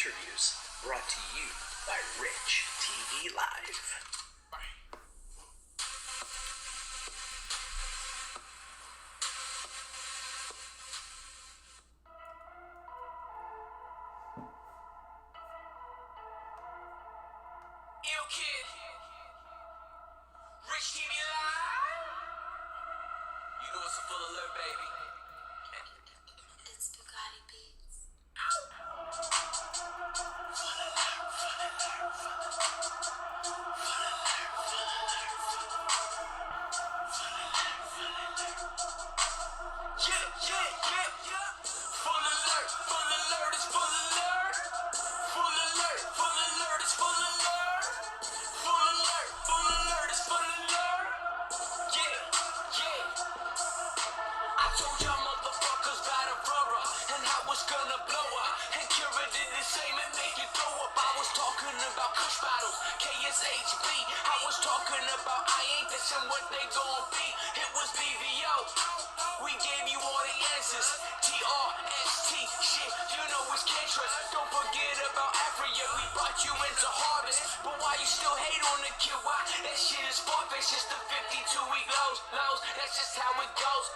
interviews brought to you by Rich TV Live. Rich TV Live. You know it's a full alert, baby. It's Bugatti Beats. HB. I was talking about I ain't this and what they gon' be. It was BVO. We gave you all the answers. TRST shit, you know it's can't trust. Don't forget about Acquiror. We brought you into harvest. But why you still hate on the kid? Why? That shit is far-fetched. Just the 52-week lows. That's just how it goes.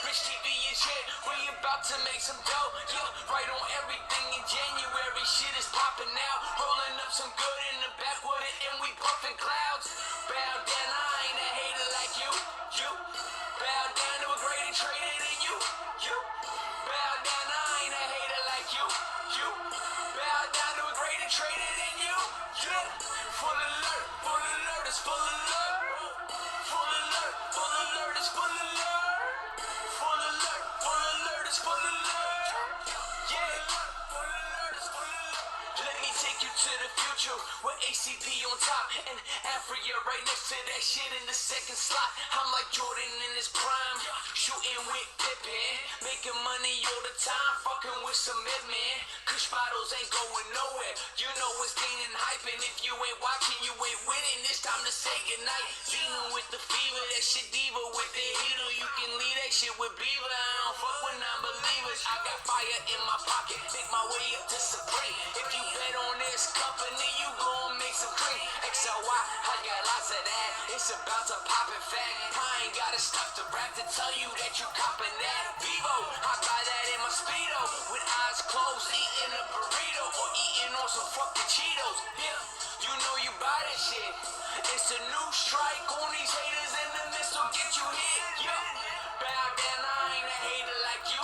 Rich TV is here. We about to make some dough. Yeah, right on everything in January. Shit is popping out. Rolling up some good in the backwood and we puffing clouds. Bow down, I ain't a hater like you. Bow down to a greater trader than you. Bow down, I ain't a hater like you. Bow down to a greater trader than you. Yeah, full alert, it's full alert. Full alert, it's full alert. Full alert, it's full alert. Yeah, full alert, it's full alert. Let me take you to the future with ACP on top and Acquiror right next to that shit in the second slot. I'm like Jordan in his prime, shooting with Pippen, making money all the time, fucking with some men. Kush bottles ain't going nowhere. You know it's gaining hype, and if you ain't watching, you ain't winning. It's time to say goodnight. Dealing with the fever, that shit diva with the heater. You can leave that shit with Beaver. I don't fuck with non-believers. I got fire in my pocket, make my way up to Supreme. If you bet on this company, you gon' make some cream. XLY, I got lots of that. It's about to pop in fact. I ain't got a stuff to rap to tell you that you copping that. Vivo, I buy that in my Speedo with eyes closed, eating a burrito or eating on some fucking Cheetos. Yeah, you know you buy that shit. It's a new strike on these haters and the missile get you hit. Yeah, bow down, I ain't a hater like you.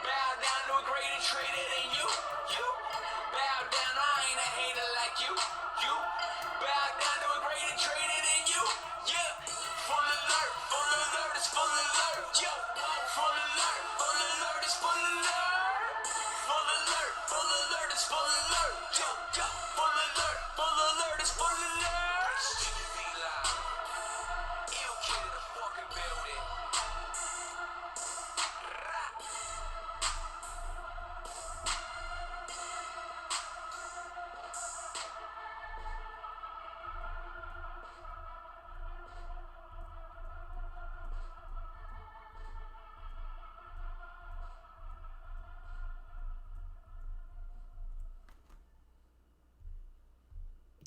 Bow down to a greater trader than you. Bow down, I ain't a hater like you. Bow down to a greater trader than you. Yeah, full alert, it's full alert. Yo, full alert, it's full alert. Full alert, it's full alert. Yo, full alert, it's full alert. TV Live. Ill kid in the fucking building.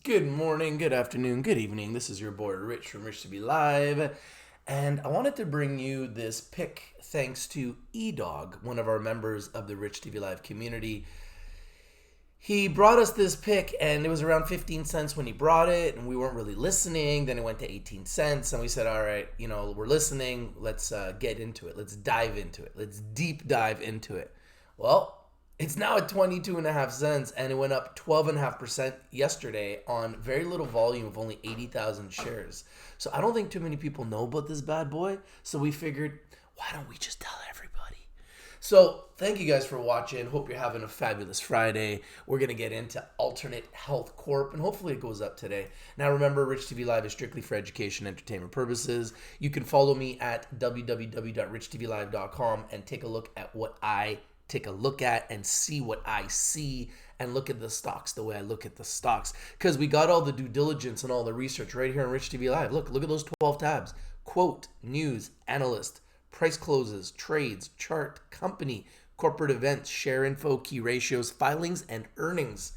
Good morning, good afternoon, good evening. This is your boy Rich from Rich TV Live, and I wanted to bring you this pick thanks to eDog, one of our members of the Rich TV Live community. He brought us this pick, and it was around 15 cents when he brought it, and we weren't really listening. Then it went to 18 cents, and we said, all right, we're listening. Let's get into it. Let's dive into it. Let's deep dive into it. Well, it's now at 22.5 cents, and it went up 12.5% yesterday on very little volume of only 80,000 shares. So I don't think too many people know about this bad boy. So we figured, why don't we just tell everybody? So thank you guys for watching. Hope you're having a fabulous Friday. We're going to get into Alternate Health Corp, and hopefully it goes up today. Now remember, Rich TV Live is strictly for education and entertainment purposes. You can follow me at www.richtvlive.com and take a look at what I take a look at and see what I see and look at the stocks the way I look at the stocks, because we got all the due diligence and all the research right here on Rich TV Live. Look at those 12 tabs. Quote, news, analyst, price closes, trades, chart, company, corporate events, share info, key ratios, filings, and earnings.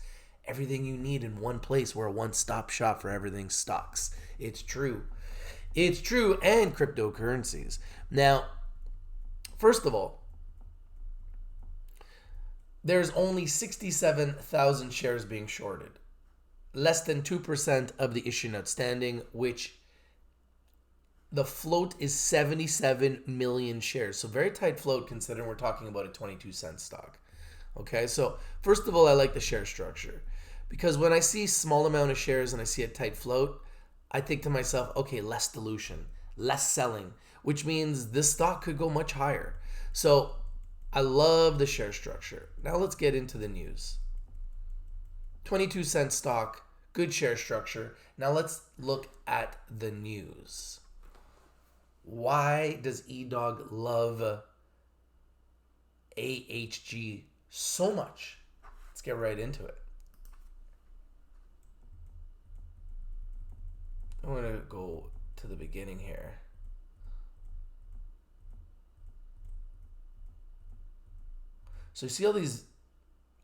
Everything you need in one place. We're a one-stop shop for everything stocks. It's true. It's true. And cryptocurrencies. Now, first of all, there's only 67,000 shares being shorted. Less than 2% of the issue outstanding, which the float is 77 million shares. So very tight float considering we're talking about a 22-cent stock. Okay, so first of all, I like the share structure. Because when I see small amount of shares and I see a tight float, I think to myself, okay, less dilution, less selling, which means this stock could go much higher. So I love the share structure. Now let's get into the news. 22-cent stock, good share structure. Now let's look at the news. Why does eDog love AHG so much? Let's get right into it. I'm going to go to the beginning here. So you see all these,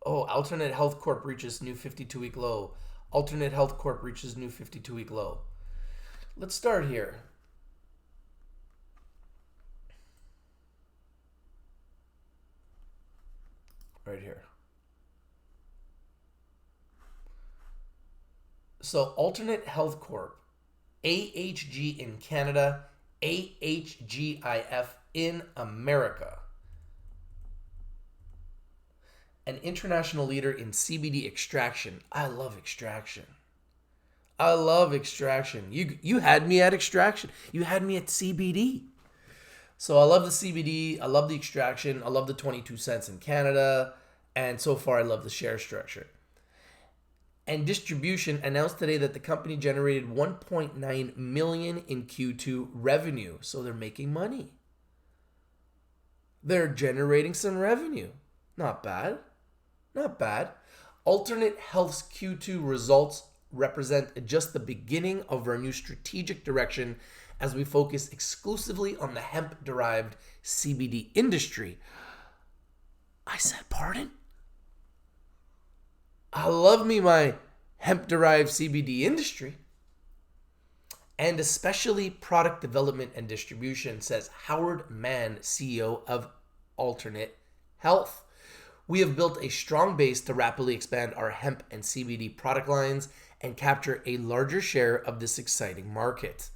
Alternate Health Corp reaches new 52-week low. Alternate Health Corp reaches new 52-week low. Let's start here. Right here. So Alternate Health Corp, AHG in Canada, AHGIF in America. An international leader in CBD extraction. I love extraction. I love extraction. You had me at extraction. You had me at CBD. So I love the CBD. I love the extraction. I love the 22 cents in Canada. And so far, I love the share structure. And distribution announced today that the company generated 1.9 million in Q2 revenue. So they're making money. They're generating some revenue. Not bad. Not bad. Alternate Health's Q2 results represent just the beginning of our new strategic direction as we focus exclusively on the hemp-derived CBD industry. I said, pardon? I love me my hemp-derived CBD industry. And especially product development and distribution, says Howard Mann, CEO of Alternate Health. We have built a strong base to rapidly expand our hemp and CBD product lines and capture a larger share of this exciting market.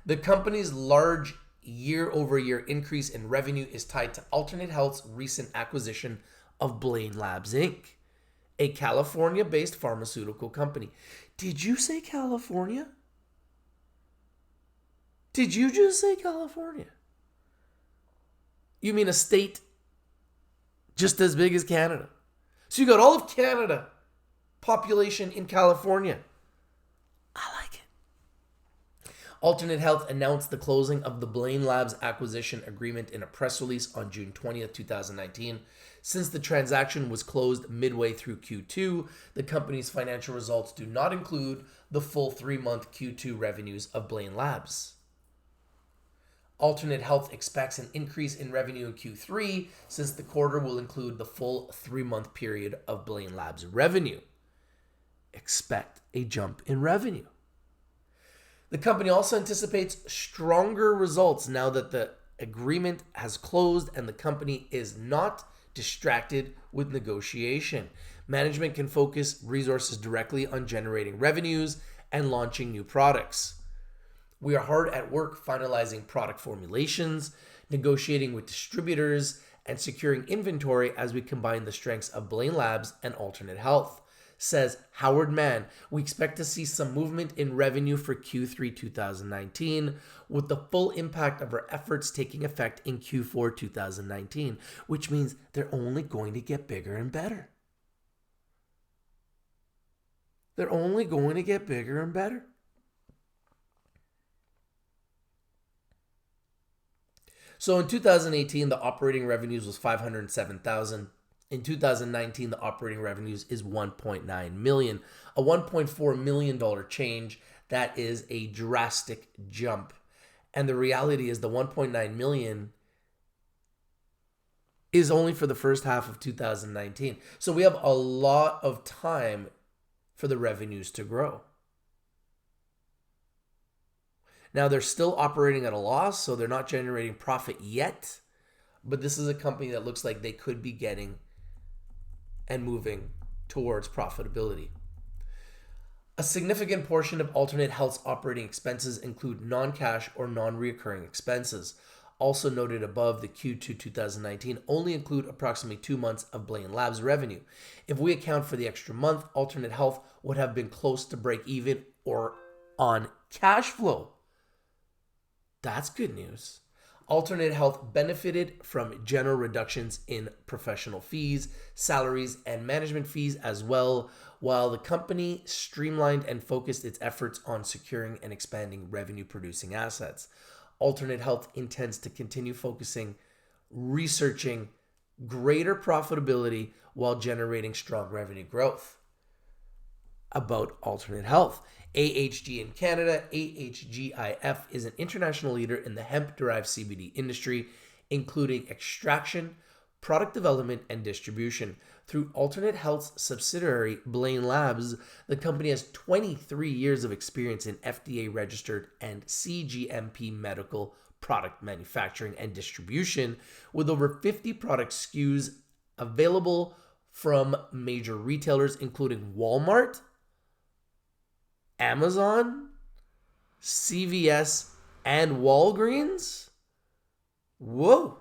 The company's large year-over-year increase in revenue is tied to Alternate Health's recent acquisition of Blaine Labs, Inc., a California-based pharmaceutical company. Did you say California? Did you just say California? You mean a state just as big as Canada? So you got all of Canada population in California. I like it. Alternate Health announced the closing of the Blaine Labs acquisition agreement in a press release on June 20th, 2019. Since the transaction was closed midway through Q2, the company's financial results do not include the full 3-month Q2 revenues of Blaine Labs. Alternate Health expects an increase in revenue in Q3 since the quarter will include the full 3-month period of Blaine Labs revenue. Expect a jump in revenue. The company also anticipates stronger results now that the agreement has closed and the company is not distracted with negotiation. Management can focus resources directly on generating revenues and launching new products. We are hard at work finalizing product formulations, negotiating with distributors, and securing inventory as we combine the strengths of Blaine Labs and Alternate Health, says Howard Mann. We expect to see some movement in revenue for Q3 2019, with the full impact of our efforts taking effect in Q4 2019, which means they're only going to get bigger and better. They're only going to get bigger and better. So in 2018, the operating revenues was $507,000. In 2019, the operating revenues is $1.9 million, a $1.4 million change. That is a drastic jump. And the reality is the $1.9 million is only for the first half of 2019. So we have a lot of time for the revenues to grow. Now, they're still operating at a loss, so they're not generating profit yet. But this is a company that looks like they could be getting and moving towards profitability. A significant portion of Alternate Health's operating expenses include non-cash or non-recurring expenses. Also noted above, the Q2 2019 only include approximately 2 months of Blaine Labs revenue. If we account for the extra month, Alternate Health would have been close to break even or on cash flow. That's good news. Alternate Health benefited from general reductions in professional fees, salaries, and management fees as well, while the company streamlined and focused its efforts on securing and expanding revenue-producing assets. Alternate Health intends to continue focusing, researching greater profitability while generating strong revenue growth. About Alternate Health. AHG in Canada, AHGIF is an international leader in the hemp-derived CBD industry, including extraction, product development, and distribution. Through Alternate Health's subsidiary, Blaine Labs, the company has 23 years of experience in FDA-registered and CGMP medical product manufacturing and distribution, with over 50 product SKUs available from major retailers, including Walmart, Amazon, CVS, and Walgreens? Whoa.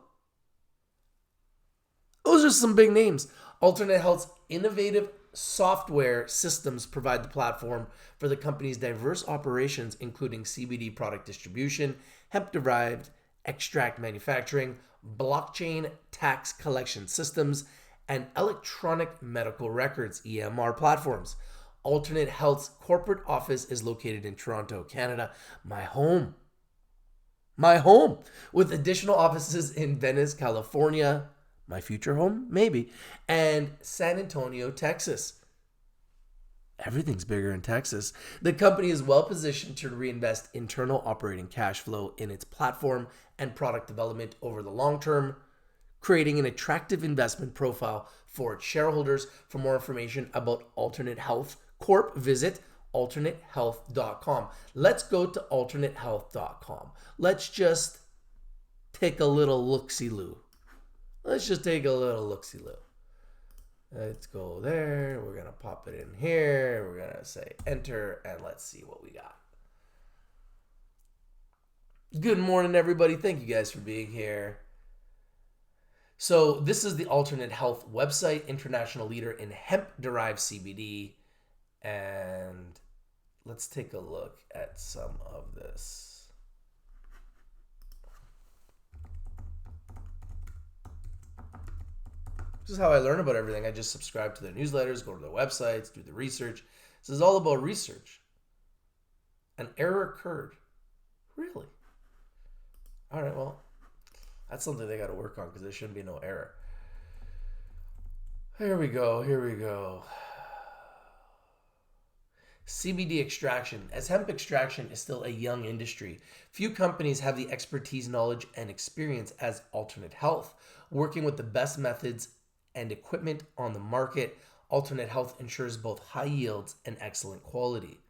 Those are some big names. Alternate Health's innovative software systems provide the platform for the company's diverse operations, including CBD product distribution, hemp-derived extract manufacturing, blockchain tax collection systems, and electronic medical records (EMR) platforms. Alternate Health's corporate office is located in Toronto, Canada, my home, with additional offices in Venice, California, my future home, maybe, and San Antonio, Texas. Everything's bigger in Texas. The company is well positioned to reinvest internal operating cash flow in its platform and product development over the long term, creating an attractive investment profile for its shareholders. For more information about Alternate Health Corp, visit alternatehealth.com. Let's go to alternatehealth.com. Let's just take a little look-see-loo. Let's go there. We're going to pop it in here. We're going to say enter, and let's see what we got. Good morning, everybody. Thank you guys for being here. So this is the Alternate Health website, international leader in hemp-derived CBD. And let's take a look at some of this. This is how I learn about everything. I just subscribe to their newsletters, go to their websites, do the research. This is all about research. An error occurred. Really? All right, well, that's something they got to work on because there shouldn't be no error. Here we go. CBD extraction. As hemp extraction is still a young industry, few companies have the expertise, knowledge, and experience as Alternate Health. Working with the best methods and equipment on the market, Alternate Health ensures both high yields and excellent quality.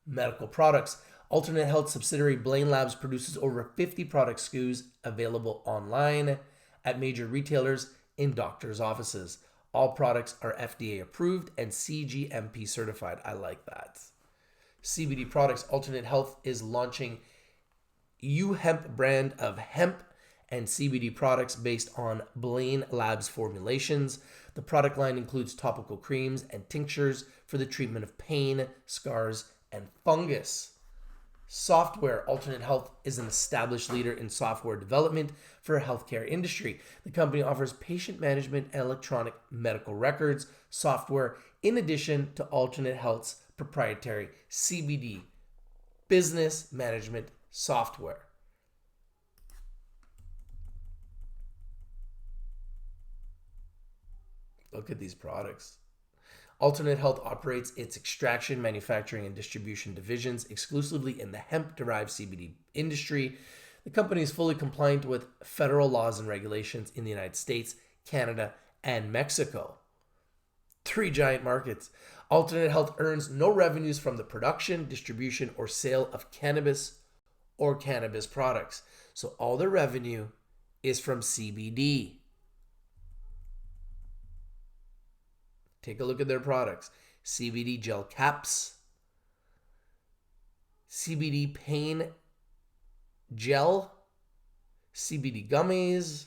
Medical products. Alternate Health subsidiary Blaine Labs produces over 50 product SKUs available online, at major retailers, in doctors' offices. All products are FDA approved and CGMP certified. I like that. CBD products. Alternate Health is launching U-Hemp brand of hemp and CBD products based on Blaine Labs formulations. The product line includes topical creams and tinctures for the treatment of pain, scars, and fungus. Software. Alternate Health is an established leader in software development for the healthcare industry. The company offers patient management and electronic medical records software in addition to Alternate Health's proprietary CBD business management software. Look at these products. Alternate Health operates its extraction, manufacturing, and distribution divisions exclusively in the hemp-derived CBD industry. The company is fully compliant with federal laws and regulations in the United States, Canada, and Mexico. 3 giant markets. Alternate Health earns no revenues from the production, distribution, or sale of cannabis or cannabis products. So all their revenue is from CBD. Take a look at their products. CBD gel caps, CBD pain gel, CBD gummies,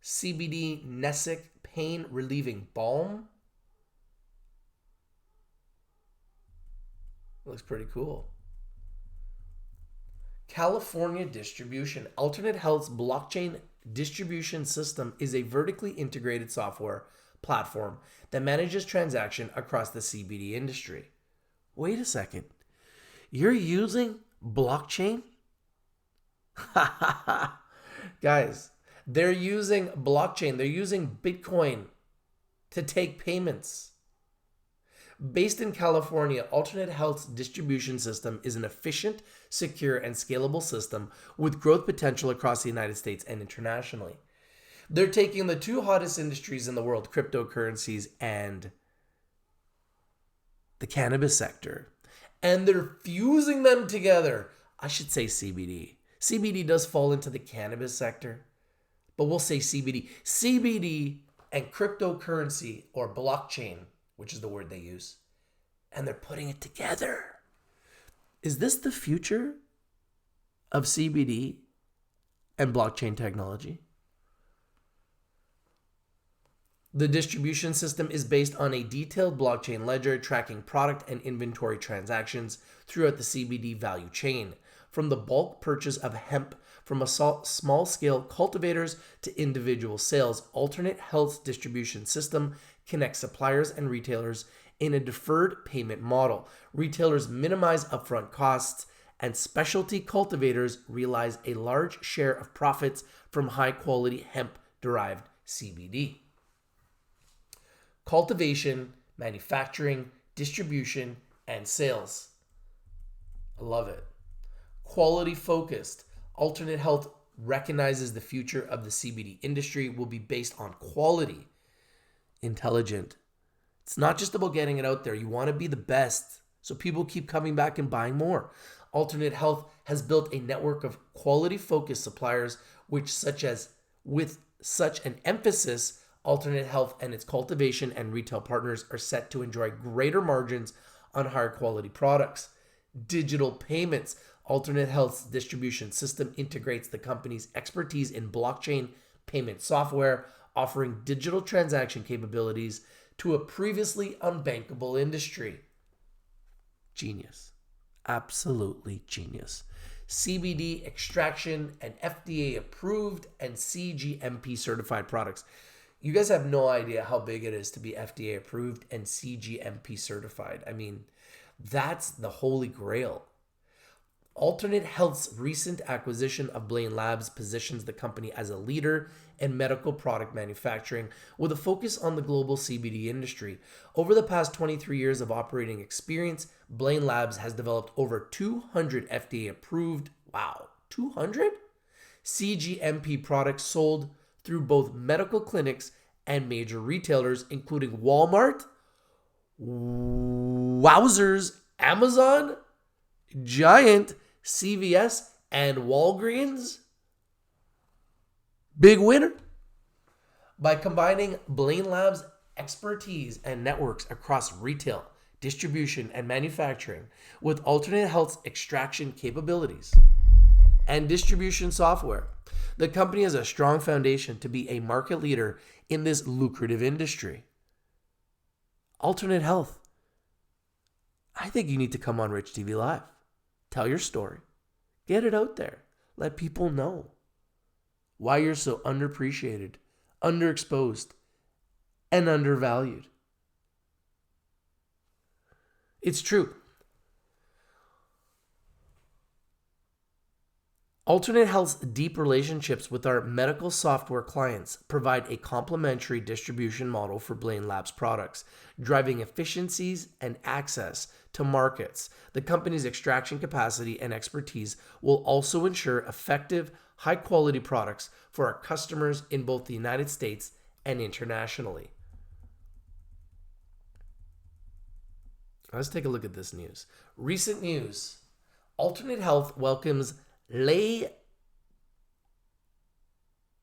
CBD Nesic pain relieving balm. Looks pretty cool. California distribution. Alternate Health's blockchain distribution system is a vertically integrated software platform that manages transaction across the CBD industry. Wait a second. You're using blockchain? Guys, they're using blockchain. They're using Bitcoin to take payments. Based in California, Alternate Health's distribution system is an efficient, secure, and scalable system with growth potential across the United States and internationally. They're taking the 2 hottest industries in the world, cryptocurrencies and the cannabis sector, and they're fusing them together. I should say CBD. CBD does fall into the cannabis sector, but we'll say CBD. CBD and cryptocurrency or blockchain, which is the word they use, and they're putting it together. Is this the future of CBD and blockchain technology? The distribution system is based on a detailed blockchain ledger tracking product and inventory transactions throughout the CBD value chain, from the bulk purchase of hemp from a small-scale cultivators to individual sales. Alternate Health's distribution system connects suppliers and retailers in a deferred payment model. Retailers minimize upfront costs, and specialty cultivators realize a large share of profits from high-quality hemp-derived CBD. Cultivation, manufacturing, distribution, and sales. I love it. Quality focused. Alternate Health recognizes the future of the CBD industry will be based on quality. Intelligent. It's not just about getting it out there. You want to be the best so people keep coming back and buying more. Alternate Health has built a network of quality focused suppliers with such an emphasis. Alternate Health and its cultivation and retail partners are set to enjoy greater margins on higher quality products. Digital payments. Alternate Health's distribution system integrates the company's expertise in blockchain payment software, offering digital transaction capabilities to a previously unbankable industry. Genius. Absolutely genius. CBD extraction and FDA approved and CGMP certified products. You guys have no idea how big it is to be FDA approved and CGMP certified. I mean, that's the holy grail. Alternate Health's recent acquisition of Blaine Labs positions the company as a leader in medical product manufacturing with a focus on the global CBD industry. Over the past 23 years of operating experience, Blaine Labs has developed over 200 FDA approved, 200? CGMP products sold through both medical clinics and major retailers, including Walmart, Wowzers, Amazon, Giant, CVS, and Walgreens. Big winner. By combining Blaine Labs' expertise and networks across retail, distribution, and manufacturing with Alternate Health's extraction capabilities and distribution software, the company has a strong foundation to be a market leader in this lucrative industry. Alternate Health. I think you need to come on Rich TV Live. Tell your story. Get it out there. Let people know why you're so underappreciated, underexposed, and undervalued. It's true. Alternate Health's deep relationships with our medical software clients provide a complementary distribution model for Blaine Labs products, driving efficiencies and access to markets. The company's extraction capacity and expertise will also ensure effective, high-quality products for our customers in both the United States and internationally. Let's take a look at this news. Recent news. Alternate Health welcomes Leigh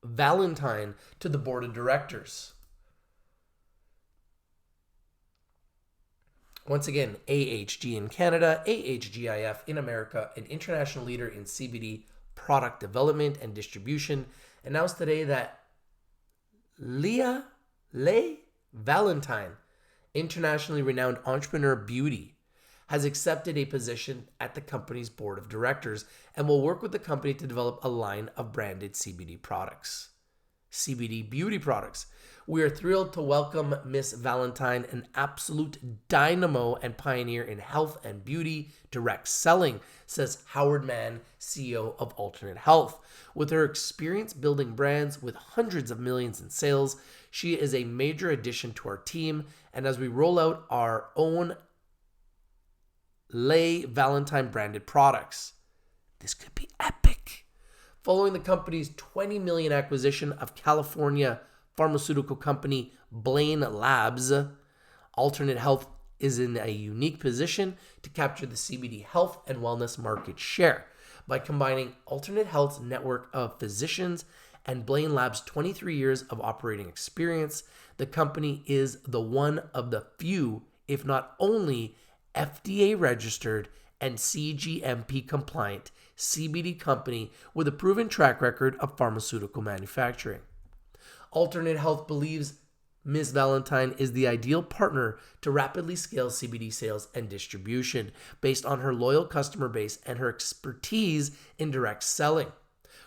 Valentine to the board of directors. Once again, AHG in Canada, AHGIF in America, an international leader in CBD product development and distribution, announced today that Leigh Valentine, internationally renowned entrepreneur beauty, has accepted a position at the company's board of directors and will work with the company to develop a line of branded CBD products. CBD beauty products. We are thrilled to welcome Miss Valentine, an absolute dynamo and pioneer in health and beauty direct selling, says Howard Mann, CEO of Alternate Health. With her experience building brands with hundreds of millions in sales, she is a major addition to our team. And as we roll out our own Leigh Valentine branded products, this could be epic. Following the company's $20 million acquisition of California pharmaceutical company Blaine Labs, Alternate Health is in a unique position to capture the CBD health and wellness market share by combining Alternate Health's network of physicians and Blaine Labs' 23 years of operating experience. The company is the one of the few, if not only, FDA registered and CGMP compliant CBD company with a proven track record of pharmaceutical manufacturing. Alternate Health believes Ms. Valentine is the ideal partner to rapidly scale CBD sales and distribution based on her loyal customer base and her expertise in direct selling.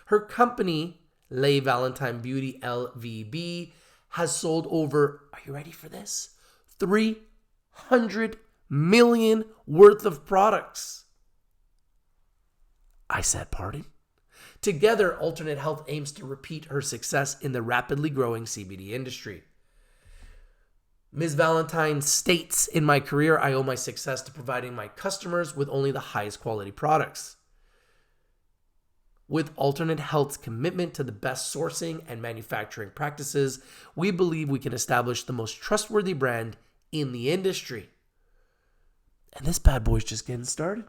Her company, Leigh Valentine Beauty LVB, has sold over, are you ready for this? 300 million worth of products. I said pardon. Together, Alternate Health aims to repeat her success in the rapidly growing CBD industry. Ms. Valentine states, in my career, I owe my success to providing my customers with only the highest quality products. With Alternate Health's commitment to the best sourcing and manufacturing practices, we believe we can establish the most trustworthy brand in the industry. And this bad boy's just getting started.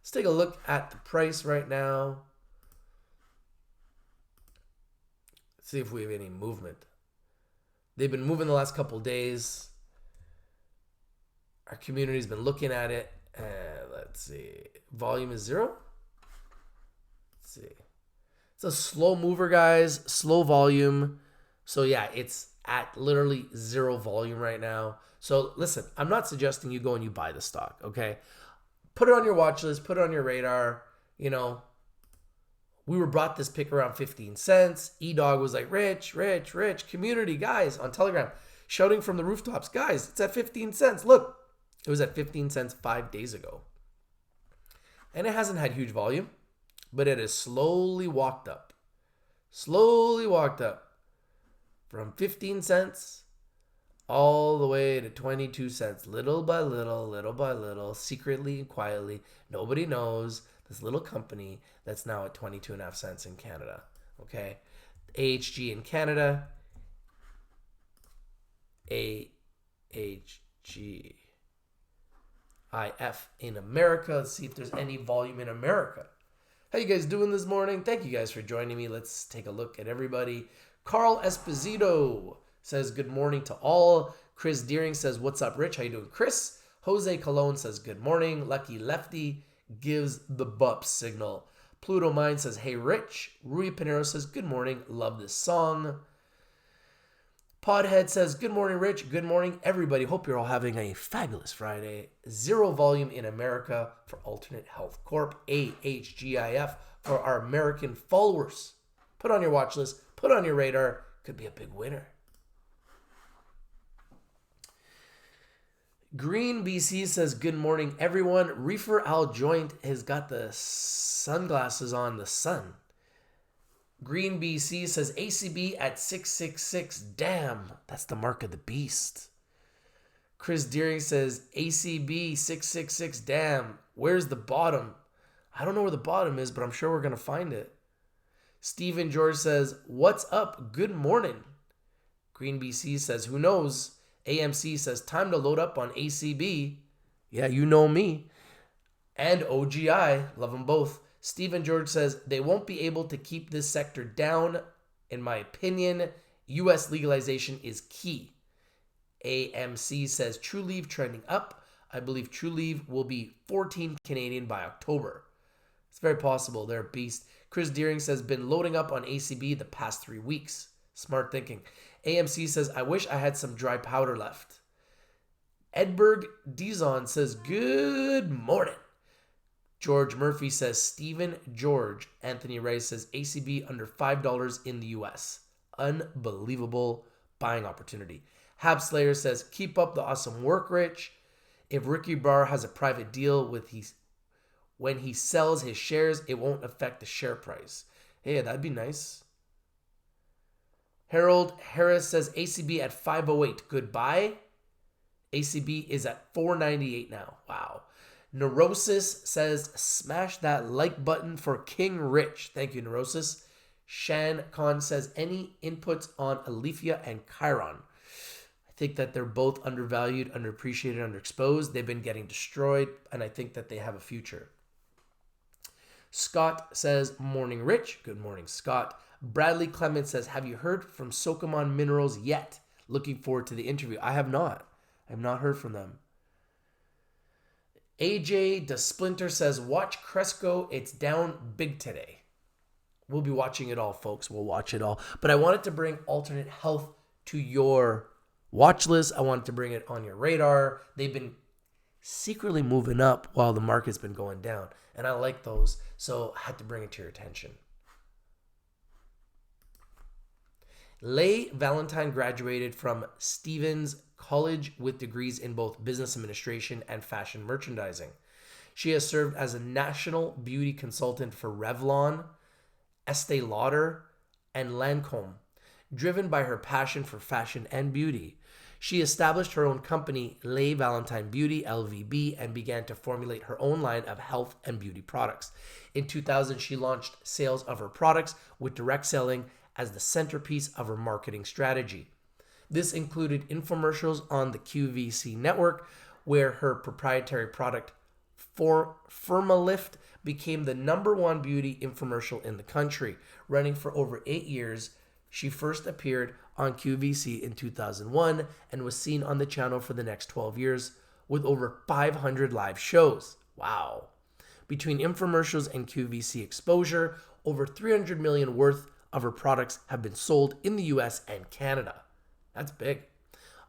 Let's take a look at the price right now. See if we have any movement. They've been moving the last couple days. Our community's been looking at it. Let's see. Volume is 0. Let's see. It's a slow mover, guys. Slow volume. So yeah, it's at literally 0 volume right now. So listen, I'm not suggesting you go and you buy the stock, okay? Put it on your watch list. Put it on your radar. You know, we were brought this pick around 15 cents. E-Dog was like, Rich, community, guys, on Telegram, shouting from the rooftops, guys, it's at 15 cents. Look, it was at 15 cents 5 days ago. And it hasn't had huge volume, but it has slowly walked up. From 15 cents all the way to 22 cents, little by little, secretly and quietly. Nobody knows this little company that's now at 22.5 cents in Canada. Okay, AHG in Canada, AHG IF in America. Let's see if there's any volume in America. How you guys doing this morning? Thank you guys for joining me. Let's take a look at everybody. Carl Esposito says good morning to all. Chris Deering says, what's up, Rich? How you doing, Chris? Jose Colon says good morning. Lucky Lefty gives the bup signal. Pluto Mind says, hey, Rich. Rui Pinero says, good morning. Love this song. Podhead says, good morning, Rich. Good morning, everybody. Hope you're all having a fabulous Friday. 0 volume in America for Alternate Health Corp. AHGIF for our American followers. Put on your watch list. Put on your radar. Could be a big winner. Green BC says, good morning, everyone. Reefer Al Joint has got the sunglasses on the sun. Green BC says, ACB at 666. Damn, that's the mark of the beast. Chris Deering says, ACB 666. Damn, where's the bottom? I don't know where the bottom is, but I'm sure we're going to find it. Stephen George says, what's up? Good morning. Green BC says, who knows? AMC says, time to load up on ACB. Yeah, you know me. And OGI. Love them both. Stephen George says, they won't be able to keep this sector down. In my opinion, U.S. legalization is key. AMC says, Trulieve trending up. I believe Trulieve will be 14 Canadian by October. It's very possible. They're a beast. Chris Deering says, been loading up on ACB the past 3 weeks. Smart thinking. AMC says, I wish I had some dry powder left. Edberg Dizon says, good morning. George Murphy says, Stephen George. Anthony Ray says, ACB under $5 in the US. Unbelievable buying opportunity. Hab Slayer says, keep up the awesome work, Rich. If Ricky Barr has a private deal with when he sells his shares, it won't affect the share price. Hey, that'd be nice. Harold Harris says ACB at 508. Goodbye. ACB is at 498 now. Wow. Neurosis says smash that like button for King Rich. Thank you, Neurosis. Shan Khan says any inputs on Alethea and Chiron. I think that they're both undervalued, underappreciated, underexposed. They've been getting destroyed, and I think that they have a future. Scott says, morning, Rich. Good morning, Scott. Bradley Clement says, have you heard from Sokomon Minerals yet? Looking forward to the interview. I have not. I have not heard from them. AJ DeSplinter says, watch Cresco. It's down big today. We'll be watching it all, folks. We'll watch it all. But I wanted to bring alternate health to your watch list. I wanted to bring it on your radar. They've been secretly moving up while the market's been going down. And I like those. So I had to bring it to your attention. Leigh Valentine graduated from Stevens College with degrees in both business administration and fashion merchandising. She has served as a national beauty consultant for Revlon, Estee Lauder, and Lancome. Driven by her passion for fashion and beauty, she established her own company, Leigh Valentine Beauty, LVB, and began to formulate her own line of health and beauty products. In 2000, she launched sales of her products with direct selling as the centerpiece of her marketing strategy. This included infomercials on the QVC network, where her proprietary product, Firmalift, became the #1 beauty infomercial in the country. Running for over 8 years, she first appeared on QVC in 2001 and was seen on the channel for the next 12 years with over 500 live shows. Wow. Between infomercials and QVC exposure, over $300 million worth of her products have been sold in the US and Canada. That's big.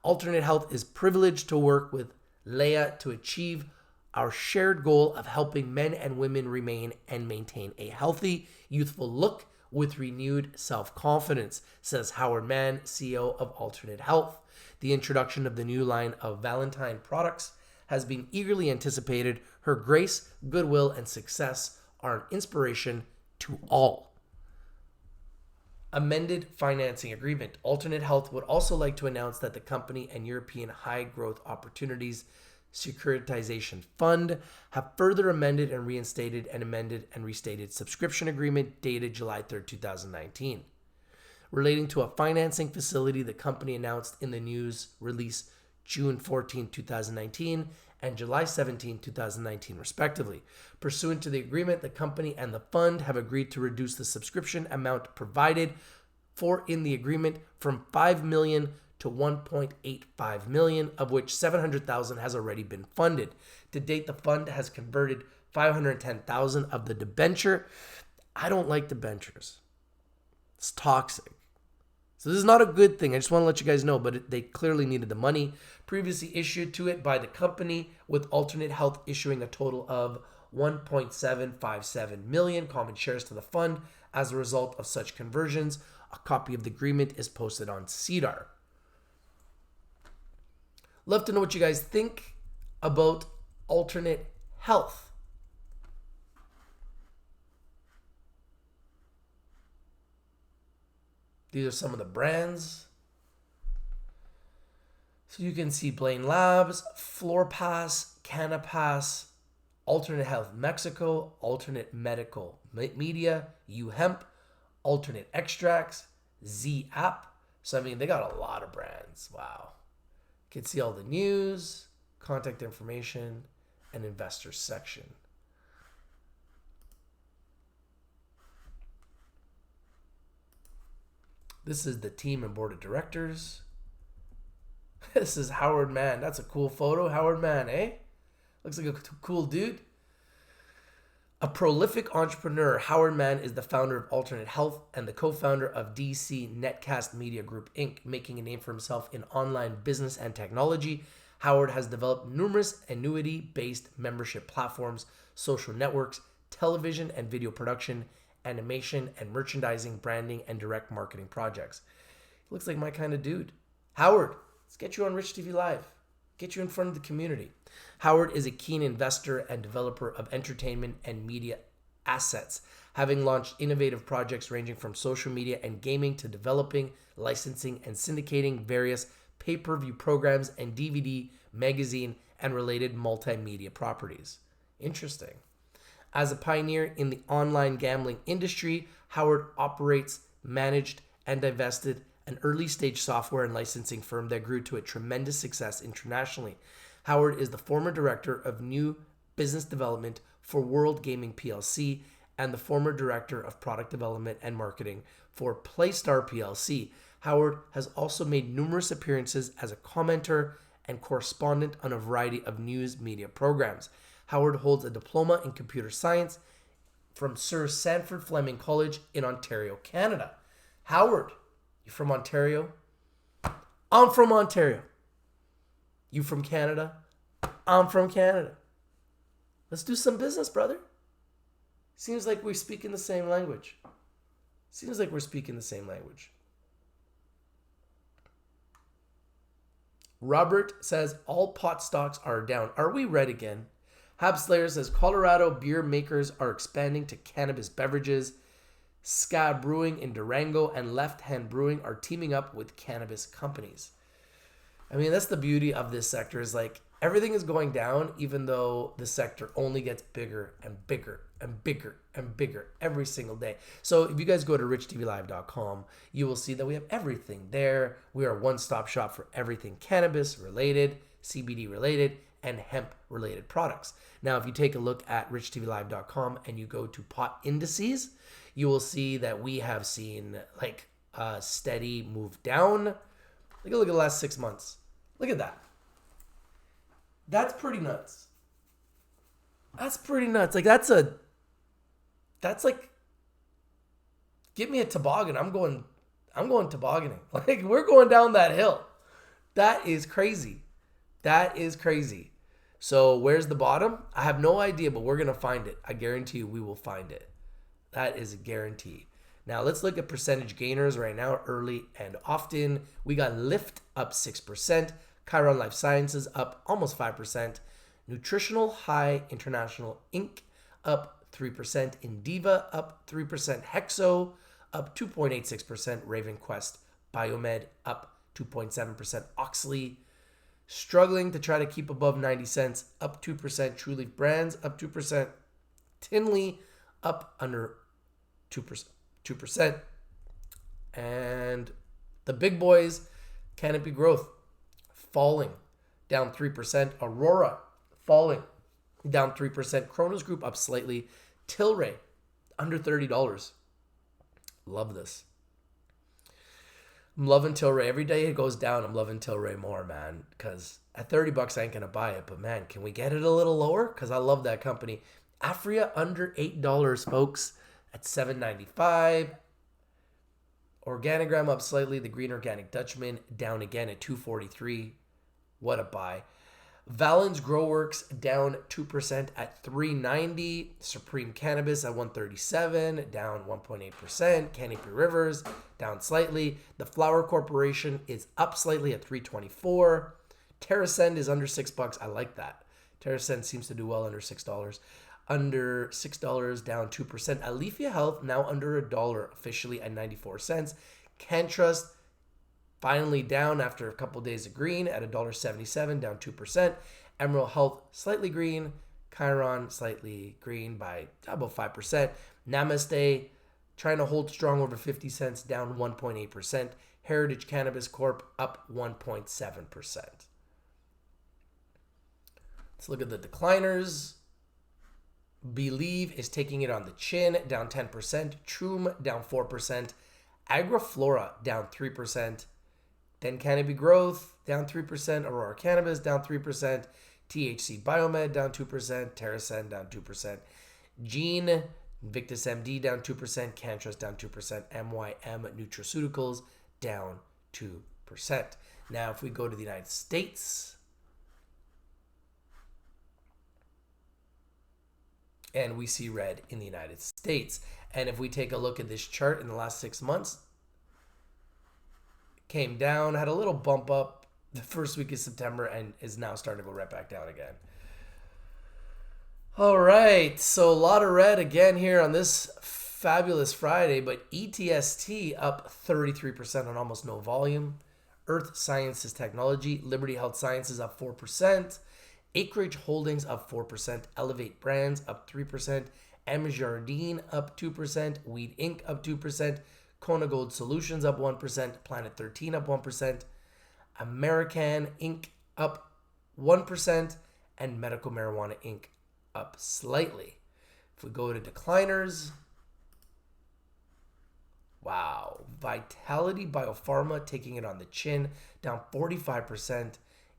Alternate Health is privileged to work with Leah to achieve our shared goal of helping men and women remain and maintain a healthy, youthful look with renewed self-confidence, says Howard Mann, CEO of Alternate Health. The introduction of the new line of Valentine products has been eagerly anticipated. Her grace, goodwill, and success are an inspiration to all. Amended financing agreement. Alternate Health would also like to announce that the company and European High Growth Opportunities Securitization Fund have further amended and reinstated an amended and restated subscription agreement dated July 3rd, 2019. Relating to a financing facility, the company announced in the news release June 14, 2019 and July 17, 2019, respectively. Pursuant to the agreement, the company and the fund have agreed to reduce the subscription amount provided for in the agreement from $5 million to $1.85 million, of which $700,000 has already been funded. To date, the fund has converted $510,000 of the debenture. I don't like debentures. It's toxic. So this is not a good thing. I just want to let you guys know, but they clearly needed the money previously issued to it by the company, with Alternate Health issuing a total of 1.757 million common shares to the fund as a result of such conversions. A copy of the agreement is posted on SEDAR. Love to know what you guys think about alternate health. These are some of the brands. So you can see Blaine Labs, FloorPass, Canapass, Alternate Health Mexico, Alternate Medical Media, UHemp, Alternate Extracts, Z App. So I mean, they got a lot of brands. Wow. You can see all the news, contact information, and investor section. This is the team and board of directors. This is Howard Mann. That's a cool photo. Howard Mann, eh? Looks like a cool dude. A prolific entrepreneur, Howard Mann is the founder of Alternate Health and the co-founder of DC Netcast Media Group, Inc., making a name for himself in online business and technology. Howard has developed numerous annuity-based membership platforms, social networks, television and video production, animation and merchandising, branding, and direct marketing projects. He looks like my kind of dude. Howard, let's get you on Rich TV Live. Get you in front of the community. Howard is a keen investor and developer of entertainment and media assets, having launched innovative projects ranging from social media and gaming to developing, licensing, and syndicating various pay-per-view programs and DVD, magazine, and related multimedia properties. Interesting. As a pioneer in the online gambling industry, Howard operates, managed, and divested an early-stage software and licensing firm that grew to a tremendous success internationally. Howard is the former director of new business development for World Gaming PLC and the former director of product development and marketing for Playstar PLC. Howard has also made numerous appearances as a commenter and correspondent on a variety of news media programs. Howard holds a diploma in computer science from Sir Sanford Fleming College in Ontario, Canada. Howard, you from Ontario? I'm from Ontario. You from Canada? I'm from Canada. Let's do some business, brother. Seems like we're speaking the same language. Robert says all pot stocks are down. Are we red again? Hab Slayer says Colorado beer makers are expanding to cannabis beverages. Ska Brewing in Durango and Left Hand Brewing are teaming up with cannabis companies. I mean, that's the beauty of this sector, is like everything is going down, even though the sector only gets bigger and bigger and bigger and bigger every single day. So if you guys go to richtvlive.com, you will see that we have everything there. We are a one-stop shop for everything cannabis related, CBD related, and hemp related products. Now, if you take a look at richtvlive.com and you go to pot indices, you will see that we have seen like a steady move down. Look at the last 6 months. Look at that. That's pretty nuts. Like that's like, give me a toboggan. I'm going tobogganing. Like we're going down that hill. That is crazy. So where's the bottom? I have no idea, but we're going to find it. I guarantee you we will find it. That is a guarantee. Now let's look at percentage gainers right now, early and often. We got Lyft up 6%, Chiron Life Sciences up almost 5%, Nutritional High International Inc. up 3%, Indiva up 3%, Hexo up 2.86%, Raven Quest Biomed up 2.7%, Oxley struggling to try to keep above 90 cents, up 2%, True Leaf Brands up 2%, Tinley up under 2%. And the big boys, Canopy Growth falling, down 3%. Aurora falling, down 3%. Kronos Group up slightly. Tilray under $30. Love this. I'm loving Tilray. Every day it goes down, I'm loving Tilray more, man. Because at $30, I ain't going to buy it. But, man, can we get it a little lower? Because I love that company. Aphria under $8, folks, at $7.95. Organigram up slightly. The Green Organic Dutchman down again at $2.43. What a buy. Valens Growworks down 2% at $3.90. Supreme Cannabis at $1.37, down 1.8%. Canopy Rivers down slightly. The Flower Corporation is up slightly at $3.24. TerraSend is under $6. I like that. TerraSend seems to do well under $6. Under $6, down 2%. Aleafia Health now under $1 officially at 94 cents. CanTrust finally down after a couple days of green at $1.77, down 2%. Emerald Health slightly green. Chiron slightly green by about 5%. Namaste trying to hold strong over 50 cents, down 1.8%. Heritage Cannabis Corp up 1.7%. Let's look at the decliners. Believe is taking it on the chin, down 10%. Troom down 4%. Agriflora down 3%. Then Canopy Growth down 3%. Aurora Cannabis down 3%. THC Biomed down 2%. TerraSend down 2%. Gene, Invictus MD down 2%. CanTrust down 2%. MYM Nutraceuticals down 2%. Now, if we go to the United States, and we see red in the United States. And if we take a look at this chart in the last 6 months, came down, had a little bump up the first week of September, and is now starting to go right back down again. All right, so a lot of red again here on this fabulous Friday, but ETST up 33% on almost no volume. Earth Sciences Technology, Liberty Health Sciences up 4%. Acreage Holdings up 4%, Elevate Brands up 3%, M Jardine up 2%, Weed Inc. up 2%, Kona Gold Solutions up 1%, Planet 13 up 1%, American Inc. up 1%, and Medical Marijuana Inc. up slightly. If we go to decliners, wow, Vitality Biopharma taking it on the chin, down 45%.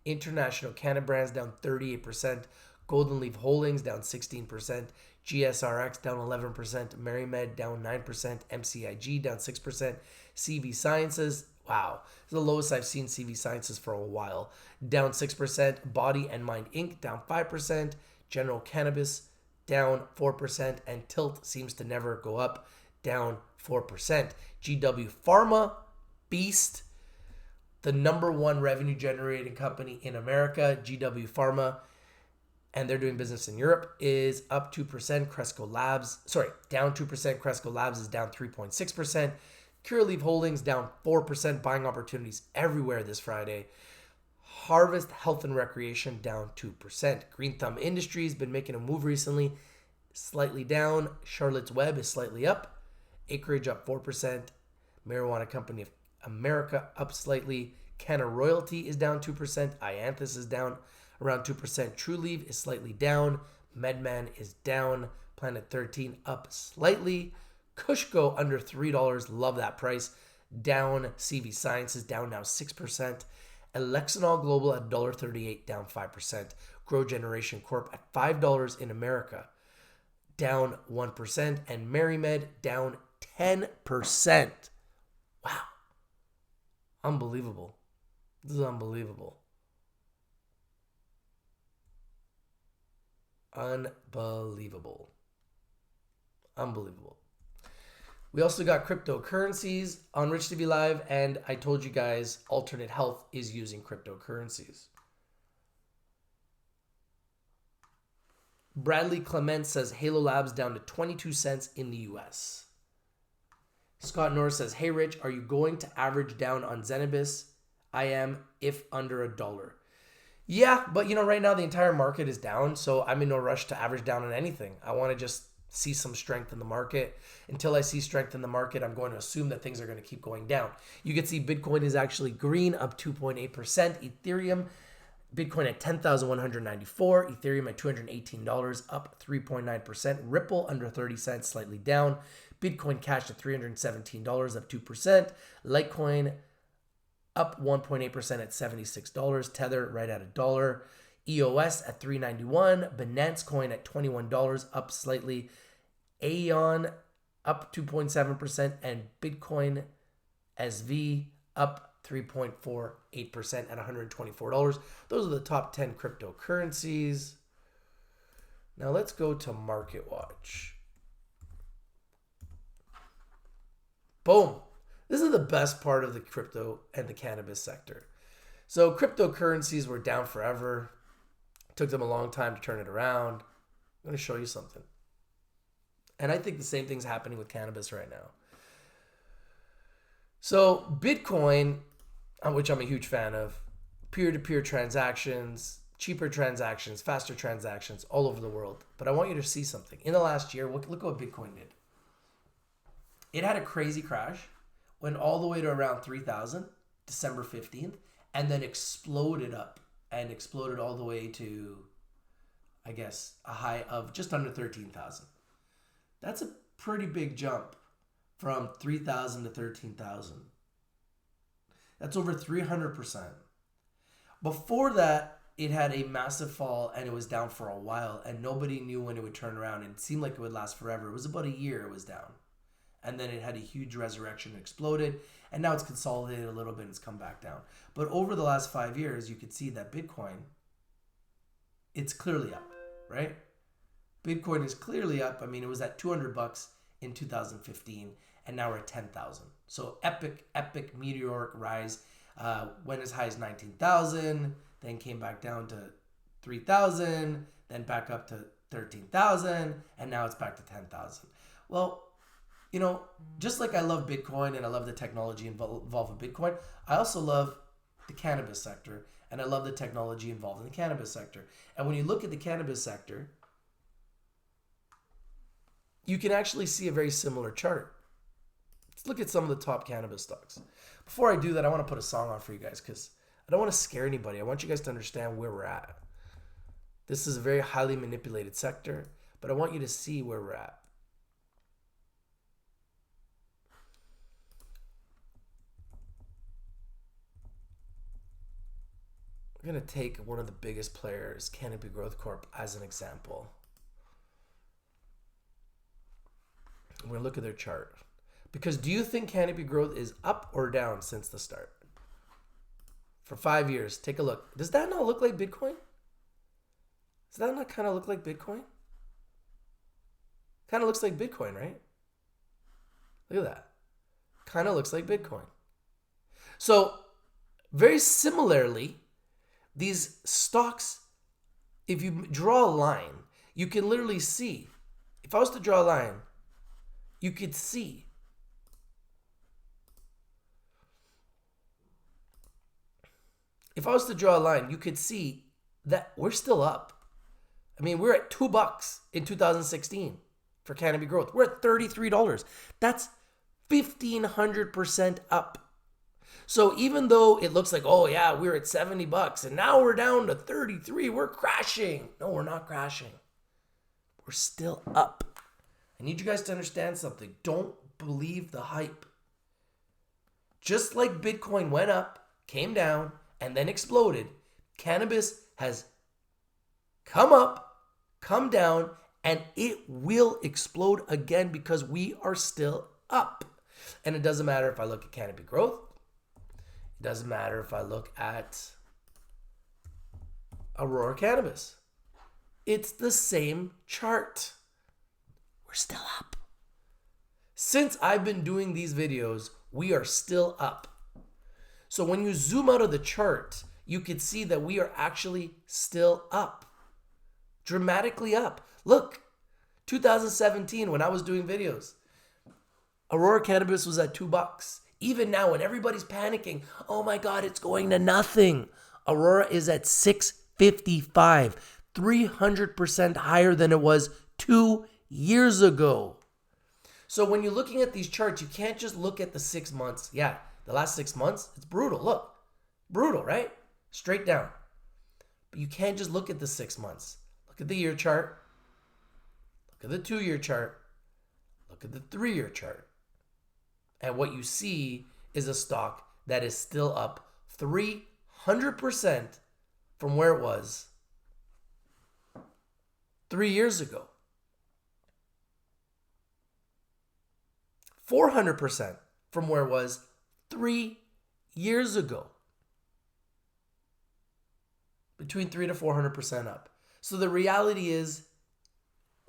International Canada Brands down 38%. Golden Leaf Holdings down 16%. GSRX down 11%. MariMed down 9%. MCIG down 6%. CV Sciences, wow, this is the lowest I've seen CV Sciences for a while, down 6%. Body and Mind Inc. down 5%. General Cannabis down 4%. And Tilt seems to never go up, down 4%. GW Pharma, beast, the number one revenue generating company in America, GW Pharma, and they're doing business in Europe, is up 2%. Cresco Labs, down 2%. Cresco Labs is down 3.6%. Curaleaf Holdings down 4%. Buying opportunities everywhere this Friday. Harvest Health and Recreation down 2%. Green Thumb Industries been making a move recently, slightly down. Charlotte's Web is slightly up. Acreage up 4%. Marijuana Company of America up slightly. Canna Royalty is down 2%. Ianthus is down around 2%. Trulieve is slightly down. Medman is down. Planet 13 up slightly. Kushco under $3. Love that price. Down. CV Sciences down now 6%. Alexinol Global at $1.38, down 5%. Grow Generation Corp at $5 in America, down 1%. And MariMed down 10%. Wow. Unbelievable. This is unbelievable. Unbelievable. Unbelievable. We also got cryptocurrencies on Rich TV Live, and I told you guys Alternate Health is using cryptocurrencies. Bradley Clement says Halo Labs down to 22 cents in the US. Scott Norris says, hey Rich, are you going to average down on Zenibus? I am, if under $1. Yeah, but right now the entire market is down, so I'm in no rush to average down on anything. I want to just see some strength in the market. Until I see strength in the market, I'm going to assume that things are going to keep going down. You can see Bitcoin is actually green, up 2.8%. Ethereum, Bitcoin at $10,194. Ethereum at $218, up 3.9%. Ripple under 30 cents, slightly down. Bitcoin Cash at $317, up 2%. Litecoin up 1.8% at $76. Tether right at $1. EOS at $391. Binance Coin at $21, up slightly. Aeon up 2.7%. And Bitcoin SV up 3.48% at $124. Those are the top 10 cryptocurrencies. Now let's go to MarketWatch. Boom. This is the best part of the crypto and the cannabis sector. So cryptocurrencies were down forever. It took them a long time to turn it around. I'm going to show you something. And I think the same thing's happening with cannabis right now. So Bitcoin, which I'm a huge fan of, peer-to-peer transactions, cheaper transactions, faster transactions all over the world. But I want you to see something. In the last year, look what Bitcoin did. It had a crazy crash, went all the way to around 3,000, December 15th, and then exploded up and exploded all the way to, I guess, a high of just under 13,000. That's a pretty big jump from 3,000 to 13,000. That's over 300%. Before that, it had a massive fall and it was down for a while and nobody knew when it would turn around and it seemed like it would last forever. It was about a year it was down. And then it had a huge resurrection, exploded, and now it's consolidated a little bit and it's come back down. But over the last 5 years, you could see that Bitcoin, it's clearly up, right? Bitcoin is clearly up. I mean, it was at $200 in 2015 and now we're at 10,000. So epic meteoric rise. Went as high as 19,000, then came back down to 3,000, then back up to 13,000, and now it's back to 10,000. Well, you know, just like I love Bitcoin and I love the technology involved with Bitcoin, I also love the cannabis sector and I love the technology involved in the cannabis sector. And when you look at the cannabis sector, you can actually see a very similar chart. Let's look at some of the top cannabis stocks. Before I do that, I want to put a song on for you guys because I don't want to scare anybody. I want you guys to understand where we're at. This is a very highly manipulated sector, but I want you to see where we're at. We're going to take one of the biggest players, Canopy Growth Corp, as an example. We're going to look at their chart. Because do you think Canopy Growth is up or down since the start? For 5 years, take a look. Does that not look like Bitcoin? Does that not kind of look like Bitcoin? Kind of looks like Bitcoin, right? Look at that. Kind of looks like Bitcoin. So, very similarly, these stocks, if you draw a line, you can literally see. If I was to draw a line, you could see. If I was to draw a line, you could see that we're still up. I mean, we're at $2 in 2016 for Canopy Growth. We're at $33. That's 1,500% up. So even though it looks like, oh yeah, we're at $70 and now we're down to 33, we're crashing. No, we're not crashing. We're still up. I need you guys to understand something. Don't believe the hype. Just like Bitcoin went up, came down, and then exploded, cannabis has come up, come down, and it will explode again because we are still up. And it doesn't matter if I look at Canopy Growth. It doesn't matter if I look at Aurora Cannabis. It's the same chart. We're still up. Since I've been doing these videos, we are still up. So when you zoom out of the chart, you can see that we are actually still up. Dramatically up. Look, 2017 when I was doing videos, Aurora Cannabis was at $2. Even now when everybody's panicking, oh my God, it's going to nothing. Aurora is at $6.55, 300% higher than it was 2 years ago. So when you're looking at these charts, you can't just look at the 6 months. Yeah, the last 6 months, it's brutal. Look, brutal, right? Straight down. But you can't just look at the 6 months. Look at the year chart. Look at the 2-year chart. Look at the 3-year chart. And what you see is a stock that is still up 300% from where it was 3 years ago. 400% from where it was 3 years ago. Between 3 to 400% up. So the reality is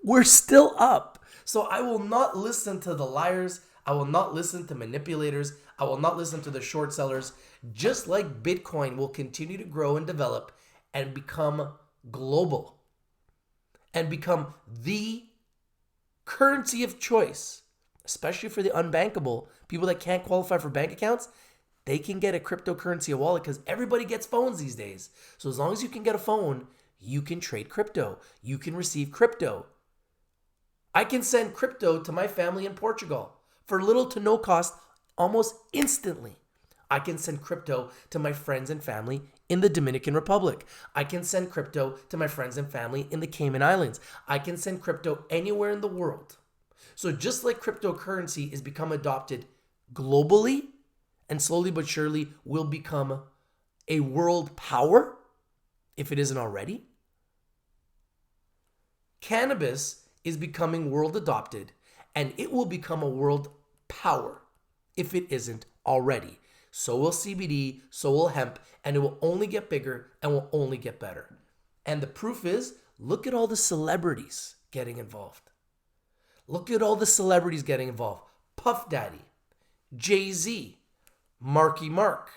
we're still up. So I will not listen to the liars. I will not listen to manipulators. I will not listen to the short sellers. Just like Bitcoin will continue to grow and develop and become global and become the currency of choice, especially for the unbankable, people that can't qualify for bank accounts, they can get a cryptocurrency wallet because everybody gets phones these days. So as long as you can get a phone, you can trade crypto. You can receive crypto. I can send crypto to my family in Portugal for little to no cost almost instantly. I can send crypto to my friends and family in the Dominican Republic. I can send crypto to my friends and family in the Cayman Islands. I can send crypto anywhere in the world. So just like cryptocurrency has become adopted globally and slowly but surely will become a world power, if it isn't already, cannabis is becoming world adopted and it will become a world power if it isn't already. So will CBD, so will hemp, and it will only get bigger and will only get better. And the proof is, look at all the celebrities getting involved. Look at all the celebrities getting involved. Puff Daddy, Jay-Z, Marky Mark,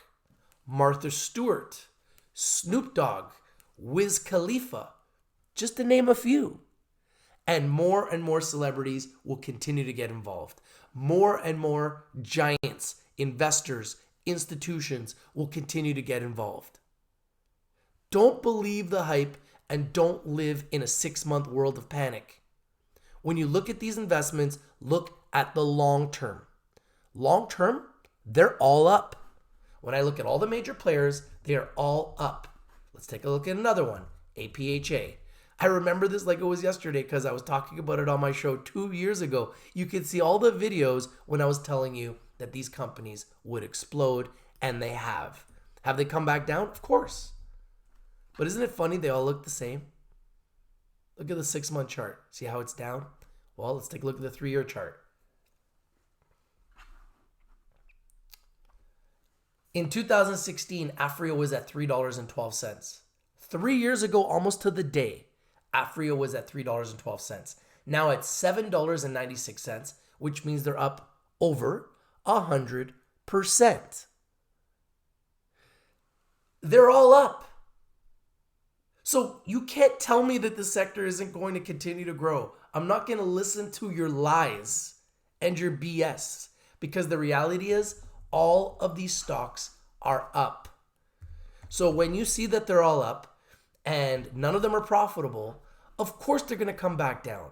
Martha Stewart, Snoop Dogg, Wiz Khalifa, just to name a few. And more celebrities will continue to get involved. More and more giants, investors, institutions will continue to get involved. Don't believe the hype and don't live in a 6-month world of panic. When you look at these investments, look at the long term. Long term, they're all up. When I look at all the major players, they are all up. Let's take a look at another one, APHA. I remember this like it was yesterday because I was talking about it on my show 2 years ago. You can see all the videos when I was telling you that these companies would explode, and they have. Have they come back down? Of course. But isn't it funny they all look the same? Look at the 6-month chart. See how it's down? Well, let's take a look at the 3-year chart. In 2016, Acquiror was at $3.12. 3 years ago, almost to the day, Acquiror was at $3.12. Now at $7.96, which means they're up over 100%. They're all up. So you can't tell me that the sector isn't going to continue to grow. I'm not going to listen to your lies and your BS because the reality is all of these stocks are up. So when you see that they're all up and none of them are profitable, of course they're going to come back down.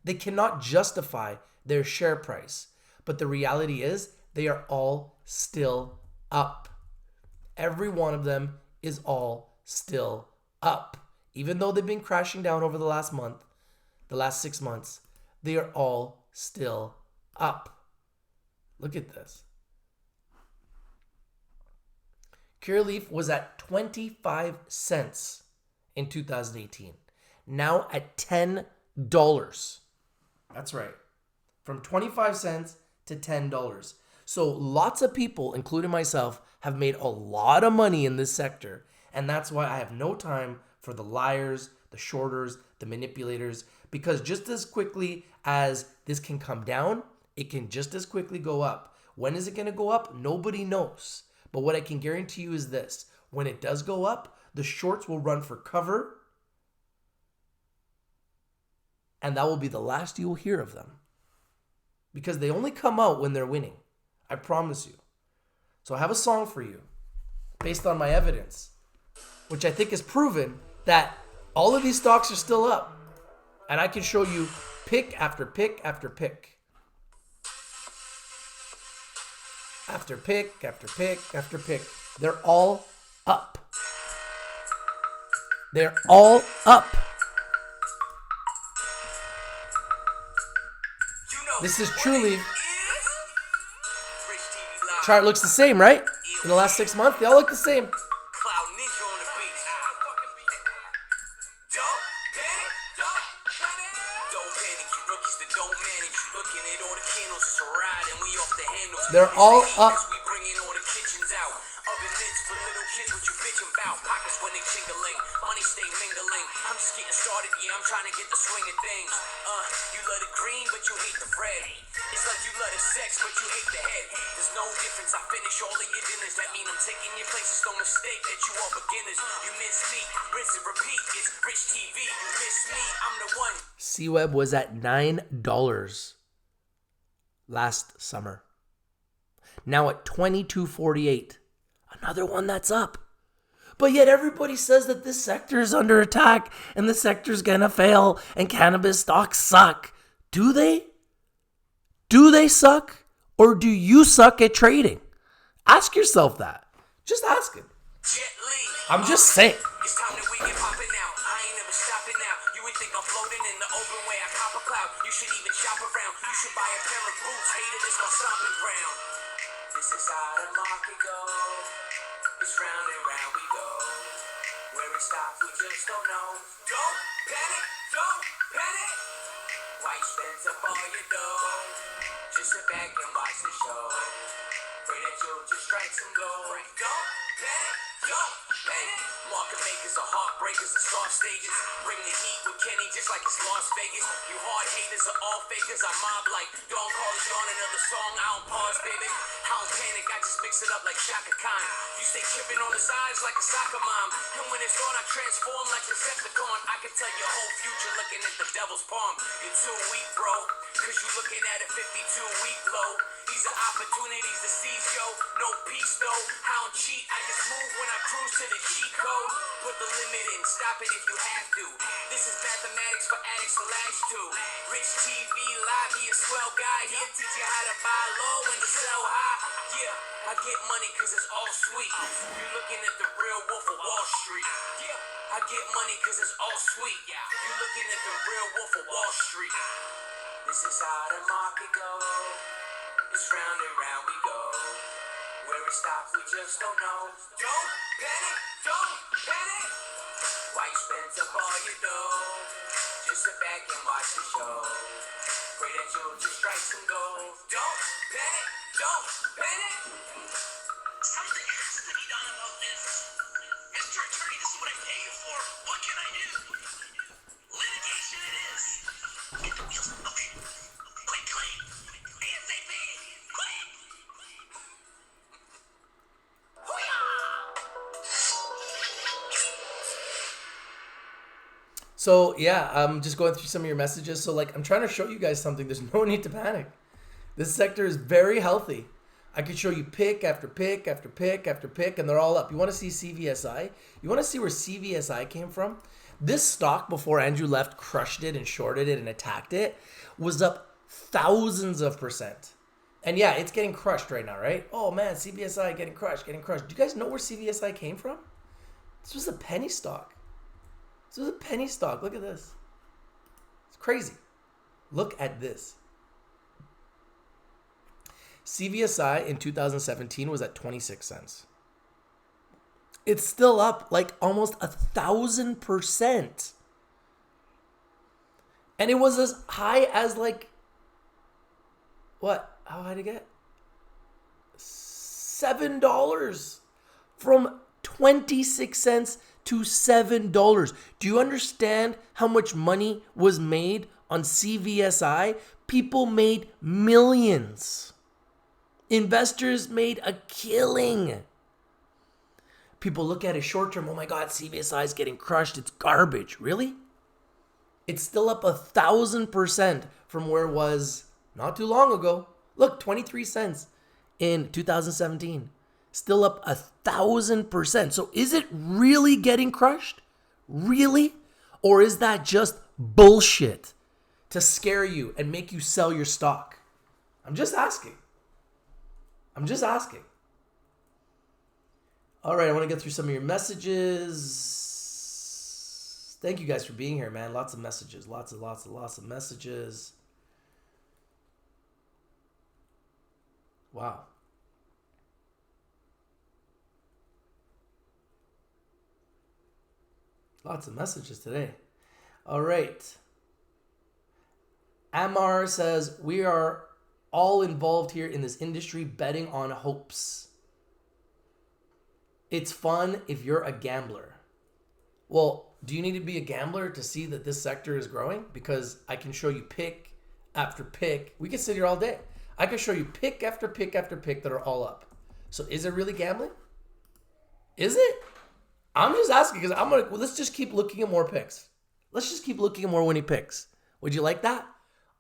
They cannot justify their share price. But the reality is they are all still up. Every one of them is all still up. Even though they've been crashing down over the last month, the last 6 months, they are all still up. Look at this. Curaleaf was at 25 cents in 2018. Now at $10. That's right. From 25 cents to $10. So lots of people, including myself, have made a lot of money in this sector. And that's why I have no time for the liars, the shorters, the manipulators, because just as quickly as this can come down, it can just as quickly go up. When is it going to go up? Nobody knows. But what I can guarantee you is this. When it does go up, the shorts will run for cover, and that will be the last you will hear of them. Because they only come out when they're winning. I promise you. So I have a song for you based on my evidence, which I think has proven that all of these stocks are still up. And I can show you pick after pick after pick. After pick after pick after pick. They're all up. They're all up. This is truly... Chart looks the same, right? In the last 6 months, they all look the same. They're all up. little kids, what you bitching about? Pockets when they tingling, money stay mingling. I'm just getting started, yeah, I'm trying to get the swing of things. You love the green, but you hate the red. It's like you love the sex, but you hate the head. There's no difference, I finish all of your dinners. That mean I'm taking your place, it's no mistake that you all beginners. You miss me, rinse and repeat, it's Rich TV. You miss me, I'm the one. C-Web was at $9 last summer. Now at $22.48. Another one that's up. But yet everybody says that this sector is under attack and the sector's gonna fail and cannabis stocks suck. Do they? Do they suck? Or do you suck at trading? Ask yourself that. Just ask it. I'm just saying. It's time that we get popping now. I ain't never stopping now. You would think I'm floating in the open way I cop a cloud. You should even shop around. You should buy a pair of boots. Hated is my stomping ground. This is how the market goes. It's round and round we go. Where it stops, we just don't know. Don't panic, don't panic. Why you spend up all your dough? Just sit back and watch the show. Pray that you'll just strike some gold. Don't panic, don't panic. Market makers are heartbreakers and soft stages. Bring the heat with Kenny just like it's Las Vegas. You hard haters are all fakers. I mob like don't call you on another song. I don't pause, baby. I don't panic, I just mix it up like Shaka Khan. You stay tripping on the sides like a soccer mom. And when it's on, I transform like Decepticon. I can tell your whole future looking at the devil's palm. You're too weak, bro. Cause you looking at a 52-week low. These are opportunities to seize, yo. No peace, though. I don't cheat. I just move when I cruise to the G code. Put the limit in. Stop it if you have to. This is mathematics for addicts to latch to. Rich TV Live, he a swell guy. He'll teach you how to buy low and to sell high. Yeah, I get money cause it's all sweet. You're looking at the real wolf of Wall Street. Yeah, I get money cause it's all sweet. You're looking at the real wolf of Wall Street. This is how the market goes. It's round and round we go. Where it stops, we just don't know. Don't panic, don't panic. Why you spend up all your dough? Just sit back and watch the show. Pray that you'll just strike some gold. Don't panic, don't panic. Something has to be done about this. Mr. Attorney, this is what I pay you for. What can I do? Litigation it is. Get the wheels moving. Quickly. ASAP. Quick. So yeah, I'm just going through some of your messages. So like, I'm trying to show you guys something. There's no need to panic. This sector is very healthy. I could show you pick after pick after pick after pick, and they're all up. You want to see CVSI? You want to see where CVSI came from? This stock, before Andrew left, crushed it and shorted it and attacked it, was up thousands of %. And yeah, it's getting crushed right now, right? Oh man, CVSI getting crushed, getting crushed. Do you guys know where CVSI came from? This was a penny stock. This was a penny stock. Look at this. It's crazy. Look at this. CVSI in 2017 was at 26 cents. It's still up like almost 1,000%. And it was as high as like, what? How high did it get? $7. From 26 cents to $7. Do you understand how much money was made on CVSI? People made millions. Investors made a killing. People look at it short term. Oh my God, CVSI is getting crushed. It's garbage. Really? It's still up 1,000% from where it was not too long ago. Look, 23 cents in 2017. Still up 1,000%. So is it really getting crushed? Really? Or is that just bullshit to scare you and make you sell your stock? I'm just asking. I'm just asking. All right, I want to get through some of your messages. Thank you guys for being here, man. Lots of messages. Lots of messages. Wow. Lots of messages today. All right. Amar says, we are all involved here in this industry betting on hopes. It's fun if you're a gambler. Well, do you need to be a gambler to see that this sector is growing? Because I can show you pick after pick. We can sit here all day. I can show you pick after pick after pick that are all up. So is it really gambling? Is it? I'm just asking because let's just keep looking at more picks. Let's just keep looking at more winning picks. Would you like that?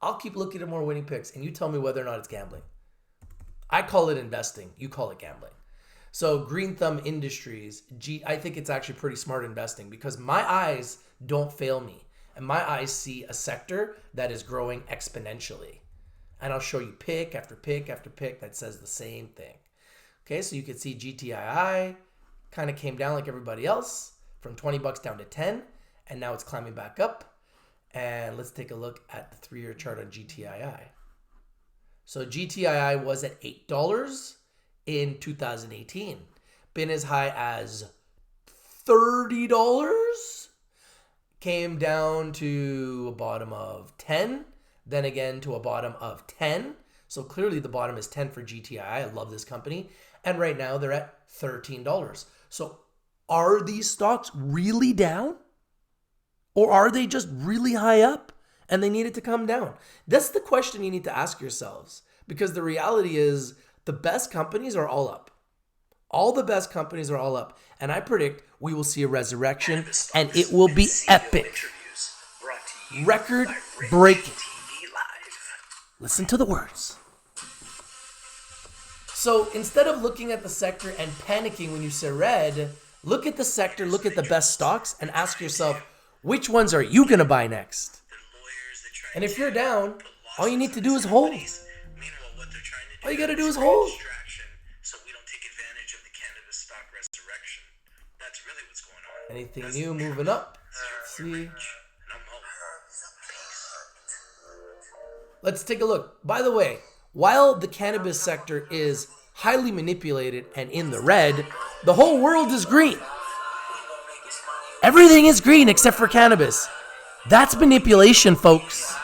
I'll keep looking at more winning picks and you tell me whether or not it's gambling. I call it investing. You call it gambling. So Green Thumb Industries, I think it's actually pretty smart investing because my eyes don't fail me. And my eyes see a sector that is growing exponentially. And I'll show you pick after pick after pick that says the same thing. Okay, so you can see GTII kind of came down like everybody else from 20 bucks down to 10. And now it's climbing back up. And let's take a look at the 3-year chart on GTII. So GTII was at $8 in 2018. Been as high as $30. Came down to a bottom of 10. Then again to a bottom of 10. So clearly the bottom is 10 for GTII. I love this company. And right now they're at $13. So are these stocks really down? Or are they just really high up and they need it to come down? That's the question you need to ask yourselves. Because the reality is the best companies are all up. All the best companies are all up. And I predict we will see a resurrection and it will be epic. Record breaking. Listen to the words. So instead of looking at the sector and panicking when you see red, look at the sector, look at the best stocks and ask yourself, which ones are you going to buy next? And if you're down, all you need to do is hold. All you got to do is hold. So we don't take advantage of the cannabis stock resurrection. That's really what's going on. Anything new moving up? Let's see. Let's take a look. By the way, while the cannabis sector is highly manipulated and in the red, the whole world is green. Everything is green except for cannabis. That's manipulation, folks.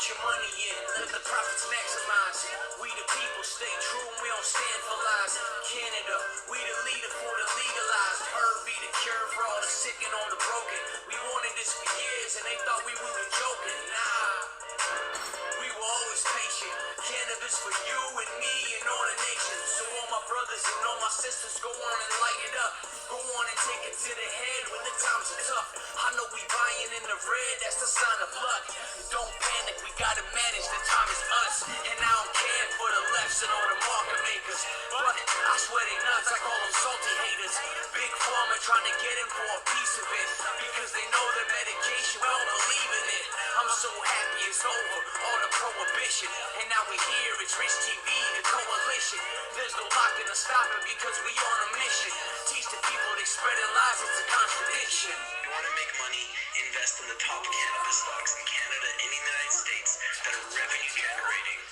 Your money in, let the profits maximize. We the people stay true and we don't stand for lies. Canada, we the leader for the legalized. Herb be the cure for all the sick and all the broken. We wanted this for years and they thought we were joking. Nah, we were always patient. Cannabis for you and me and all the nations. So all my brothers and all my sisters, go on and light it up. Go on and take it to the head when the times are tough. I know we buying in the red, that's the sign of luck. Don't panic, we gotta manage, the time is us. And I don't care for the lefts and all the market makers. But I swear they nuts, I call them salty haters. Big pharma trying to get in for a piece of it. Because they know the medication, we don't believe in it. I'm so happy it's over, all the prohibition. And now we here, it's Rich TV, the coalition. There's no locking or stopping because we on a mission. Teach the people they spreading lies, it's a contradiction. You want to make money, invest in the top cannabis stocks in Canada and the United States that are revenue generating.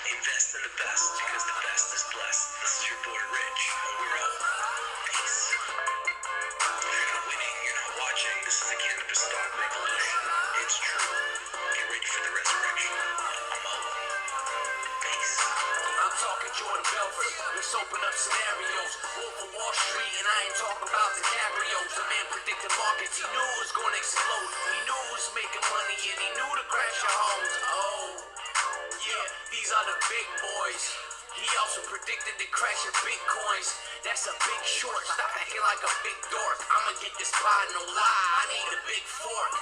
Invest in the best because the best is blessed. This is your boy Rich, and we're out. Peace. If you're not winning, you're not watching. This is a cannabis stock revolution. It's true. Get ready for the resurrection. I'm out. Peace. I'm talking Jordan Belfort, let's open up scenarios. Wolf of Wall Street, and I ain't talking about the DiCaprios. The man predicted markets, he knew it was gonna explode. He knew it was making money, and he knew to crash your homes. Oh, yeah, these are the big boys. He also predicted the crash of bitcoins. That's a big short. Stop acting like a big dork. I'ma get this pie, no lie. I need a big fork.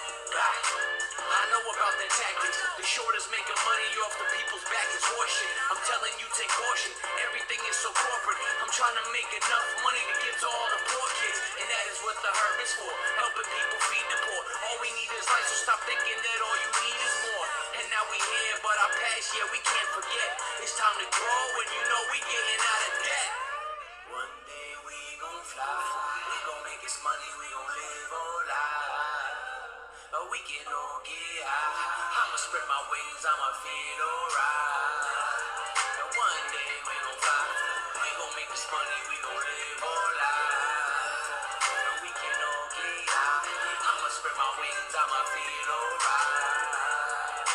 I know about their tactics. The short is making money off the people's back. It's horseshit. I'm telling you, take caution. Everything is so corporate. I'm trying to make enough money to give to all the poor kids. And that is what the herb is for. Helping people feed the poor. All we need is life, so stop thinking that all you need is more. And now we here, but our past, yeah, we can't forget. It's time to grow, and you know we getting out of debt. One day we gon' fly. We gon' make this money, we gon' live our life. We can all get high. I'ma spread my wings, I'ma feel alright. One day we gon' fly. this money, we gon' live our life. And we can all get high. I'ma spread my wings, I'ma feel alright.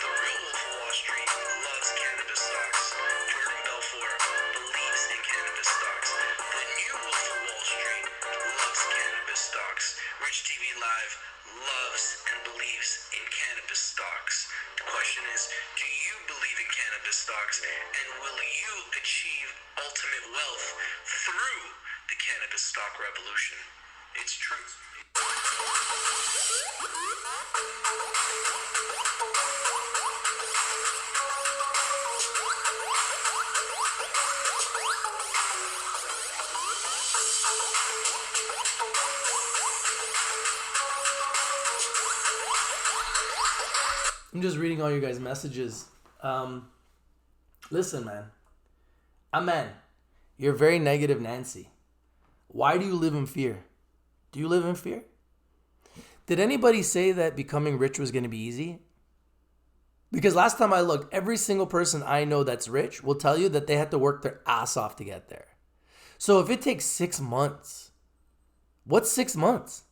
The real Wolf of Wall Street loves cannabis stocks. Jordan Belfort believes in cannabis stocks. The new Wolf of Wall Street loves cannabis stocks. Rich TV Live loves and believes in cannabis stocks. The question is, do you believe in cannabis stocks, and will you achieve ultimate wealth through the cannabis stock revolution? It's truth. I'm just reading all you guys' messages. Listen, man. Amen. You're very negative, Nancy. Why do you live in fear? Do you live in fear? Did anybody say that becoming rich was going to be easy? Because last time I looked, every single person I know that's rich will tell you that they had to work their ass off to get there. So if it takes 6 months, what's 6 months?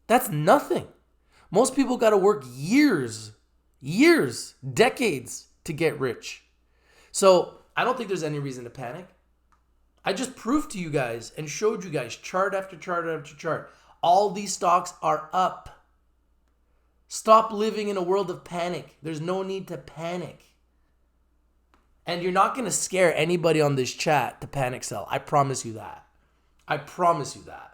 That's nothing. Most people got to work years, decades to get rich. So I don't think there's any reason to panic. I just proved to you guys and showed you guys chart after chart after chart. All these stocks are up. Stop living in a world of panic. There's no need to panic. And you're not going to scare anybody on this chat to panic sell. I promise you that. I promise you that.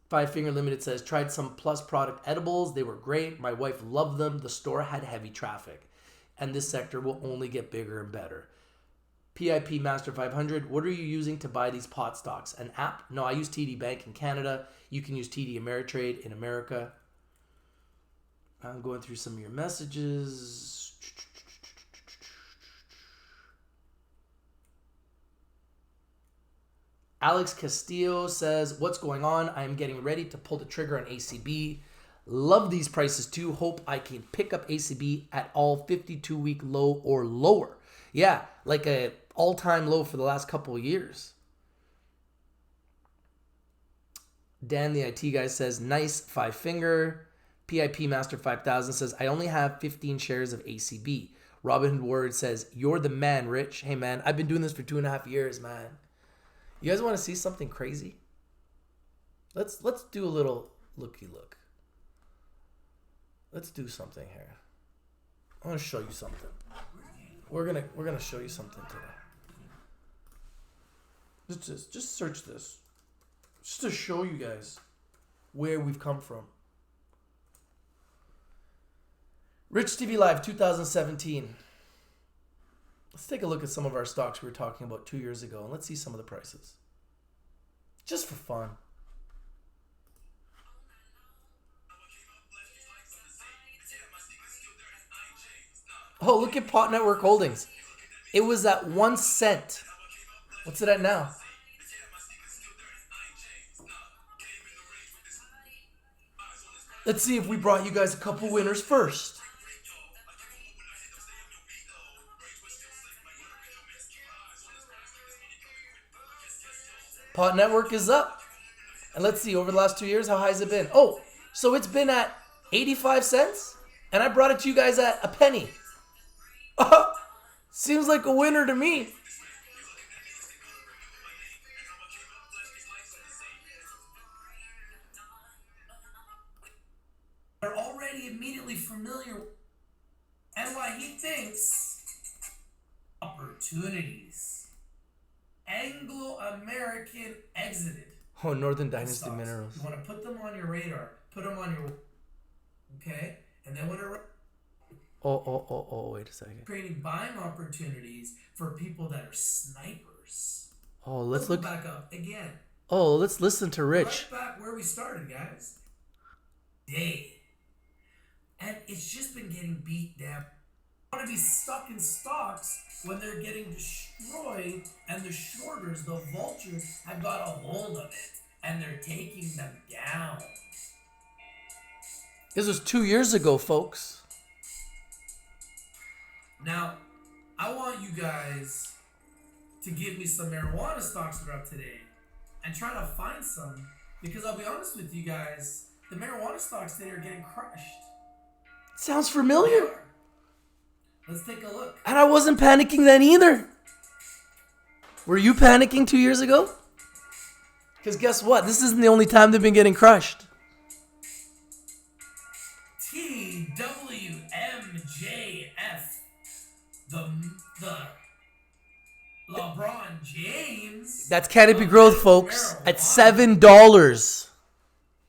Five Finger Limited says, tried some Plus product edibles. They were great. My wife loved them. The store had heavy traffic. And this sector will only get bigger and better. PIP Master 500, what are you using to buy these pot stocks? An app? No, I use TD Bank in Canada. You can use TD Ameritrade in America. I'm going through some of your messages. Alex Castillo says, what's going on? I am getting ready to pull the trigger on ACB. Love these prices too. Hope I can pick up ACB at all 52-week low or lower. Yeah, like a all-time low for the last couple of years. Dan, the IT guy, says, nice Five Finger. PIP Master 5000 says, I only have 15 shares of ACB. Robin Word says, you're the man, Rich. Hey, man, I've been doing this for 2.5 years, man. You guys want to see something crazy? Let's do a little looky-look. Let's do something here. I want to show you something. We're gonna show you something today. Just search this, just to show you guys where we've come from. Rich TV Live 2017. Let's take a look at some of our stocks we were talking about 2 years ago, and let's see some of the prices, just for fun. Oh, look at Pot Network Holdings. It was at 1 cent. What's it at now? Let's see if we brought you guys a couple winners first. Pot Network is up. And let's see, over the last 2 years, how high has it been? Oh, so it's been at 85 cents? And I brought it to you guys at a penny. Seems like a winner to me. They're already immediately familiar and why he thinks opportunities. Anglo-American exited. Oh, Northern Dynasty stocks. Minerals. You want to put them on your radar. Put them on your... Okay? And then when it... Oh, wait a second. Creating buying opportunities for people that are snipers. Oh, let's look back up again. Oh, let's listen to Rich. Right back where we started, guys. Day. And it's just been getting beat down. I want to be stuck in stocks when they're getting destroyed, and the shorters, the vultures, have got a hold of it, and they're taking them down. This was 2 years ago, folks. Now, I want want you guys to give me some marijuana stocks throughout today and try to find some, because I'll be honest with you guys, the marijuana stocks today are getting crushed. Sounds familiar. Let's take a look. And I wasn't panicking then either. Were you panicking 2 years ago? Because guess what? This isn't the only time they've been getting crushed. TWMJF. The LeBron James. That's Canopy Growth, folks, at $7.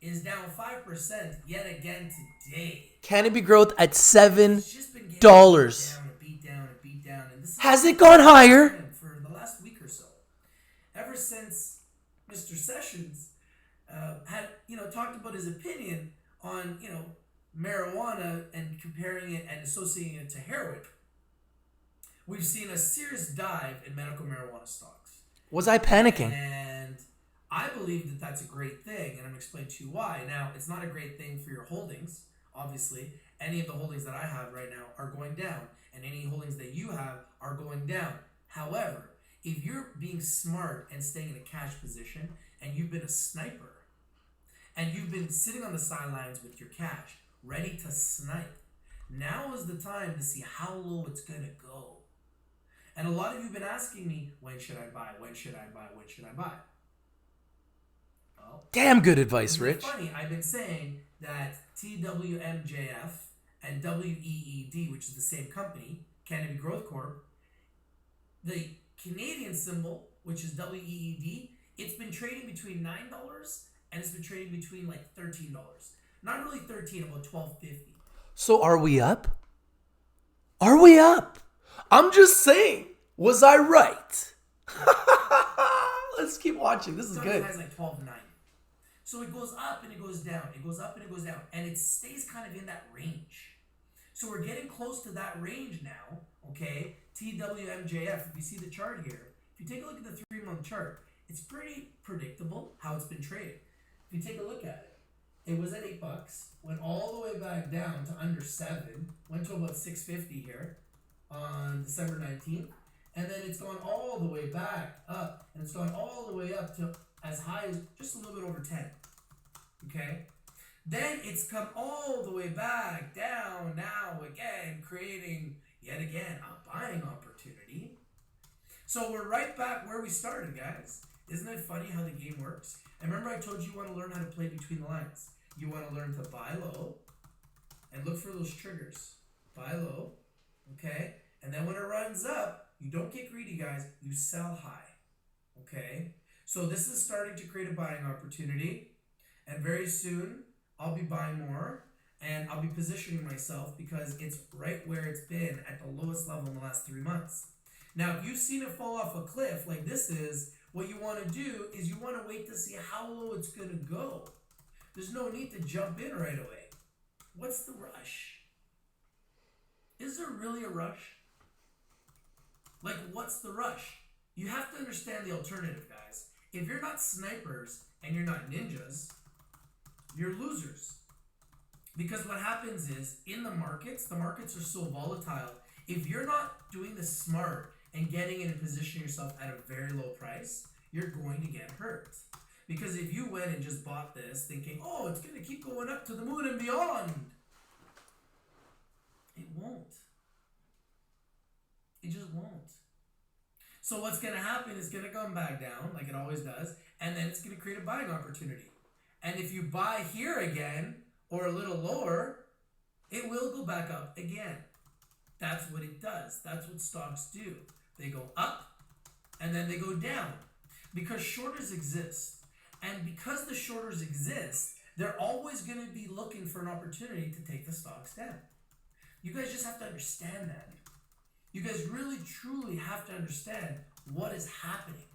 Is down 5% yet again today. Canopy Growth at $7. It's just been getting beat down. And this Has it gone higher? For the last week or so. Ever since Mr. Sessions had, talked about his opinion on, marijuana and comparing it and associating it to heroin, we've seen a serious dive in medical marijuana stocks. Was I panicking? And I believe that that's a great thing, and I'm going to explain to you why. Now, it's not a great thing for your holdings, obviously. Any of the holdings that I have right now are going down, and any holdings that you have are going down. However, if you're being smart and staying in a cash position, and you've been a sniper, and you've been sitting on the sidelines with your cash, ready to snipe, now is the time to see how low it's going to go. And a lot of you have been asking me, when should I buy? When should I buy? When should I buy? Well, Damn good advice, Rich. Funny, I've been saying that TWMJF and WEED, which is the same company, Canopy Growth Corp, the Canadian symbol, which is WEED, it's been trading between $9 and it's been trading between like $13. Not really 13, about $12.50. So are we up? Are we up? I'm just saying. Was I right? Let's keep watching. This is good. It has like $12.90. So it goes up and it goes down. It goes up and it goes down. And it stays kind of in that range. So we're getting close to that range now. Okay? TWMJF, if you see the chart here, if you take a look at the 3-month chart, it's pretty predictable how it's been traded. If you take a look at it, it was at $8, went all the way back down to under 7, went to about $6.50 here on December 19th, and then it's gone all the way back up, and it's gone all the way up to as high as just a little bit over 10. Okay? Then it's come all the way back down now again, creating yet again a buying opportunity. So we're right back where we started, guys. Isn't it funny how the game works? And remember I told you want to learn how to play between the lines. You want to learn to buy low and look for those triggers. Buy low, okay? And then when it runs up, you don't get greedy, guys. You sell high, okay? So this is starting to create a buying opportunity. And very soon, I'll be buying more. And I'll be positioning myself because it's right where it's been at the lowest level in the last 3 months. Now, if you've seen it fall off a cliff like this is, what you want to do is you want to wait to see how low it's going to go. There's no need to jump in right away. What's the rush? Is there really a rush? Like, what's the rush? You have to understand the alternative, guys. If you're not snipers and you're not ninjas, you're losers. Because what happens is, in the markets are so volatile. If you're not doing this smart and getting in and positioning yourself at a very low price, you're going to get hurt. Because if you went and just bought this thinking, oh, it's going to keep going up to the moon and beyond, it won't. It just won't. So what's going to happen is going to come back down like it always does, and then it's going to create a buying opportunity. And if you buy here again or a little lower, it will go back up again. That's what it does. That's what stocks do. They go up and then they go down because shorters exist. And because the shorters exist, they're always going to be looking for an opportunity to take the stocks down. You guys just have to understand that. You guys really, truly have to understand what is happening.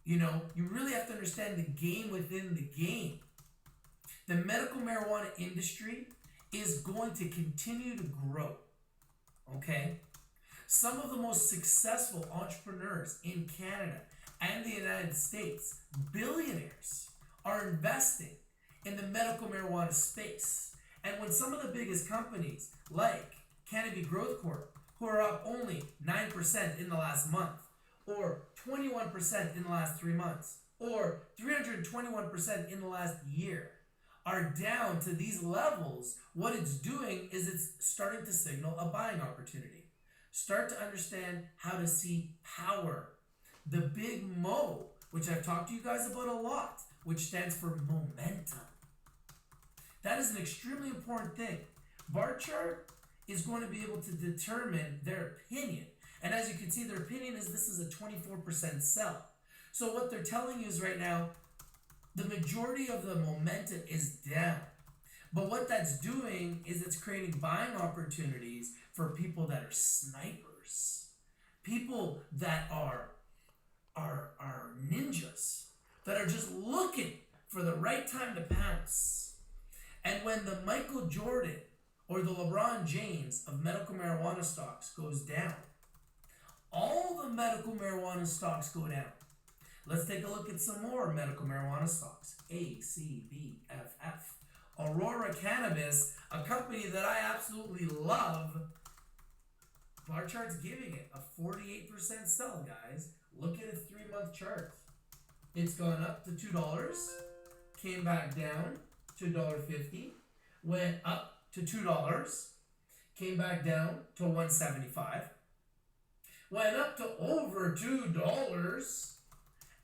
You really have to understand the game within the game. The medical marijuana industry is going to continue to grow. Okay? Some of the most successful entrepreneurs in Canada and the United States, billionaires, are investing in the medical marijuana space. And when some of the biggest companies like Canopy Growth Corp, who are up only 9% in the last month, or 21% in the last 3 months, or 321% in the last year, are down to these levels, what it's doing is it's starting to signal a buying opportunity. Start to understand how to see power. The big MO, which I've talked to you guys about a lot, which stands for momentum. That is an extremely important thing. Bar chart is going to be able to determine their opinion. And as you can see, their opinion is this is a 24% sell. So what they're telling you is right now, the majority of the momentum is down. But what that's doing is it's creating buying opportunities for people that are snipers. People that are ninjas, that are just looking for the right time to pounce. And when the Michael Jordan or the LeBron James of medical marijuana stocks goes down, all the medical marijuana stocks go down. Let's take a look at some more medical marijuana stocks. A, C, B, F, F. Aurora Cannabis, a company that I absolutely love. Bar chart's giving it a 48% sell, guys. Look at its 3-month chart. It's gone up to $2, came back down to $1.50, went up to $2, came back down to $1.75, went up to over $2,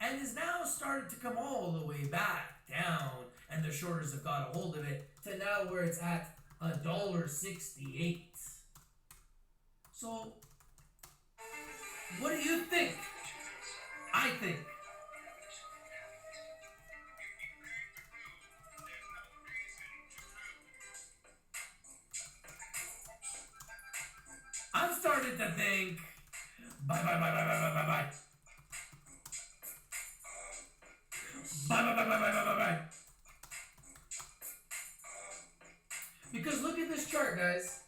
and is now started to come all the way back down, and the shorters have got a hold of it to now where it's at $1.68. So, what do you think? I think I'm starting to think bye. Because look at this chart, guys.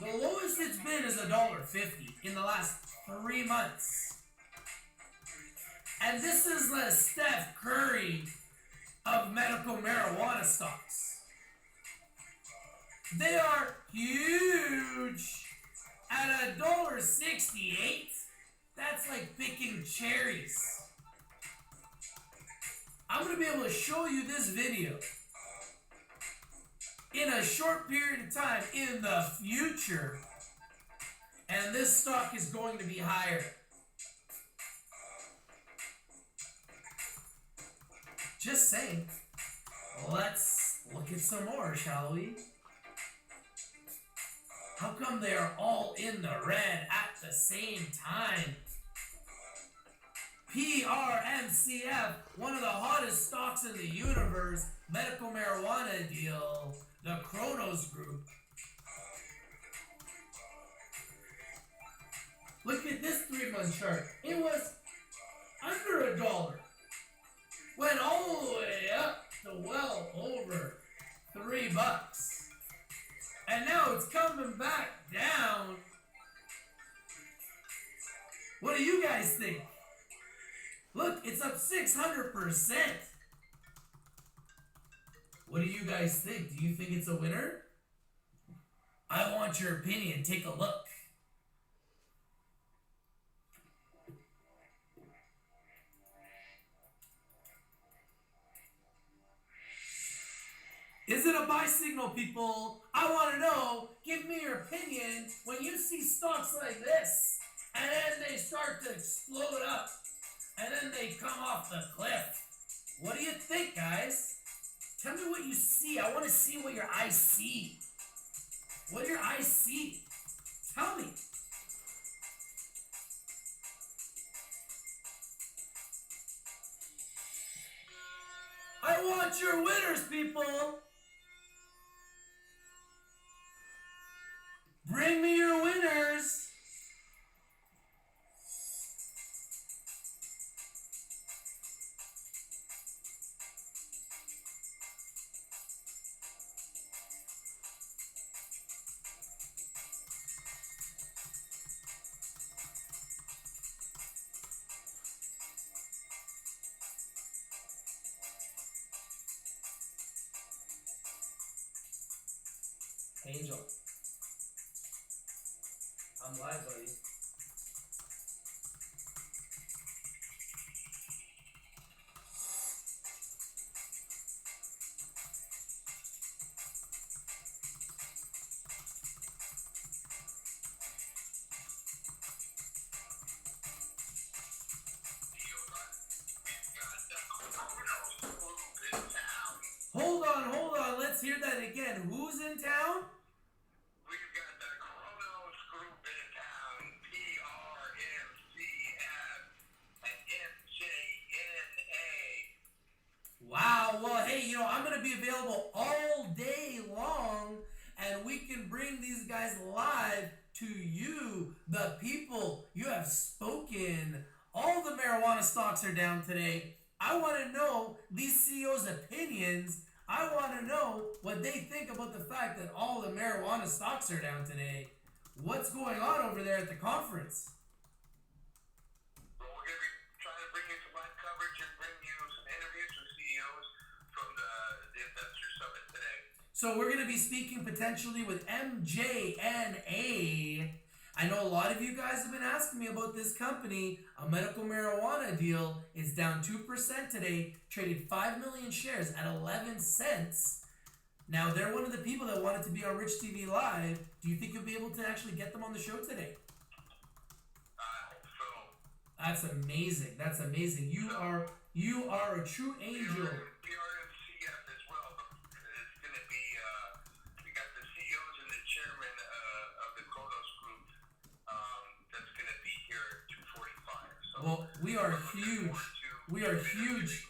The lowest it's been is $1.50 in the last 3 months. And this is the Steph Curry of medical marijuana stocks. They are huge at $1.68. That's like picking cherries. I'm going to be able to show you this video in a short period of time in the future, and this stock is going to be higher. Just saying. Let's look at some more, shall we? How come they are all in the red at the same time? PRMCF, one of the hottest stocks in the universe, medical marijuana deal, the Kronos Group. Look at this 3-month chart. It was under $1. Went all the way up to well over $3. And now it's coming back down. What do you guys think? Look, it's up 600%. What do you guys think? Do you think it's a winner? I want your opinion. Take a look. Is it a buy signal, people? I want to know. Give me your opinion when you see stocks like this, and then they start to explode up, and then they come off the cliff. What do you think, guys? Tell me what you see. I want to see what your eyes see. What do your eyes see? Tell me. I want your winners, people. Bring me your winners. Angel. I'm live, buddy. Hold on. Let's hear that again. Who's in town? We've got the Chronos Group in town. PRMCF and MJNA. Wow. Well, hey, I'm going to be available all day long, and we can bring these guys live to you, the people. You have spoken. All the marijuana stocks are down today. I want to know these CEOs' opinions. I want to know what they think about the fact that all the marijuana stocks are down today. What's going on over there at the conference? Well, we're going to be trying to bring you some live coverage and bring you some interviews with CEOs from the Investor Summit today. So we're going to be speaking potentially with MJNA. I know a lot of you guys have been asking me about this company. A medical marijuana deal is down 2% today, traded 5 million shares at 11 cents. Now, they're one of the people that wanted to be on Rich TV Live. Do you think you'll be able to actually get them on the show today? I hope so. That's amazing. That's amazing. You are a true angel. PRMCF as well. It's going to be, we got the CEOs and the chairman of the Chronos Group that's going to be here at 2:45. So Well, we are huge. We are huge.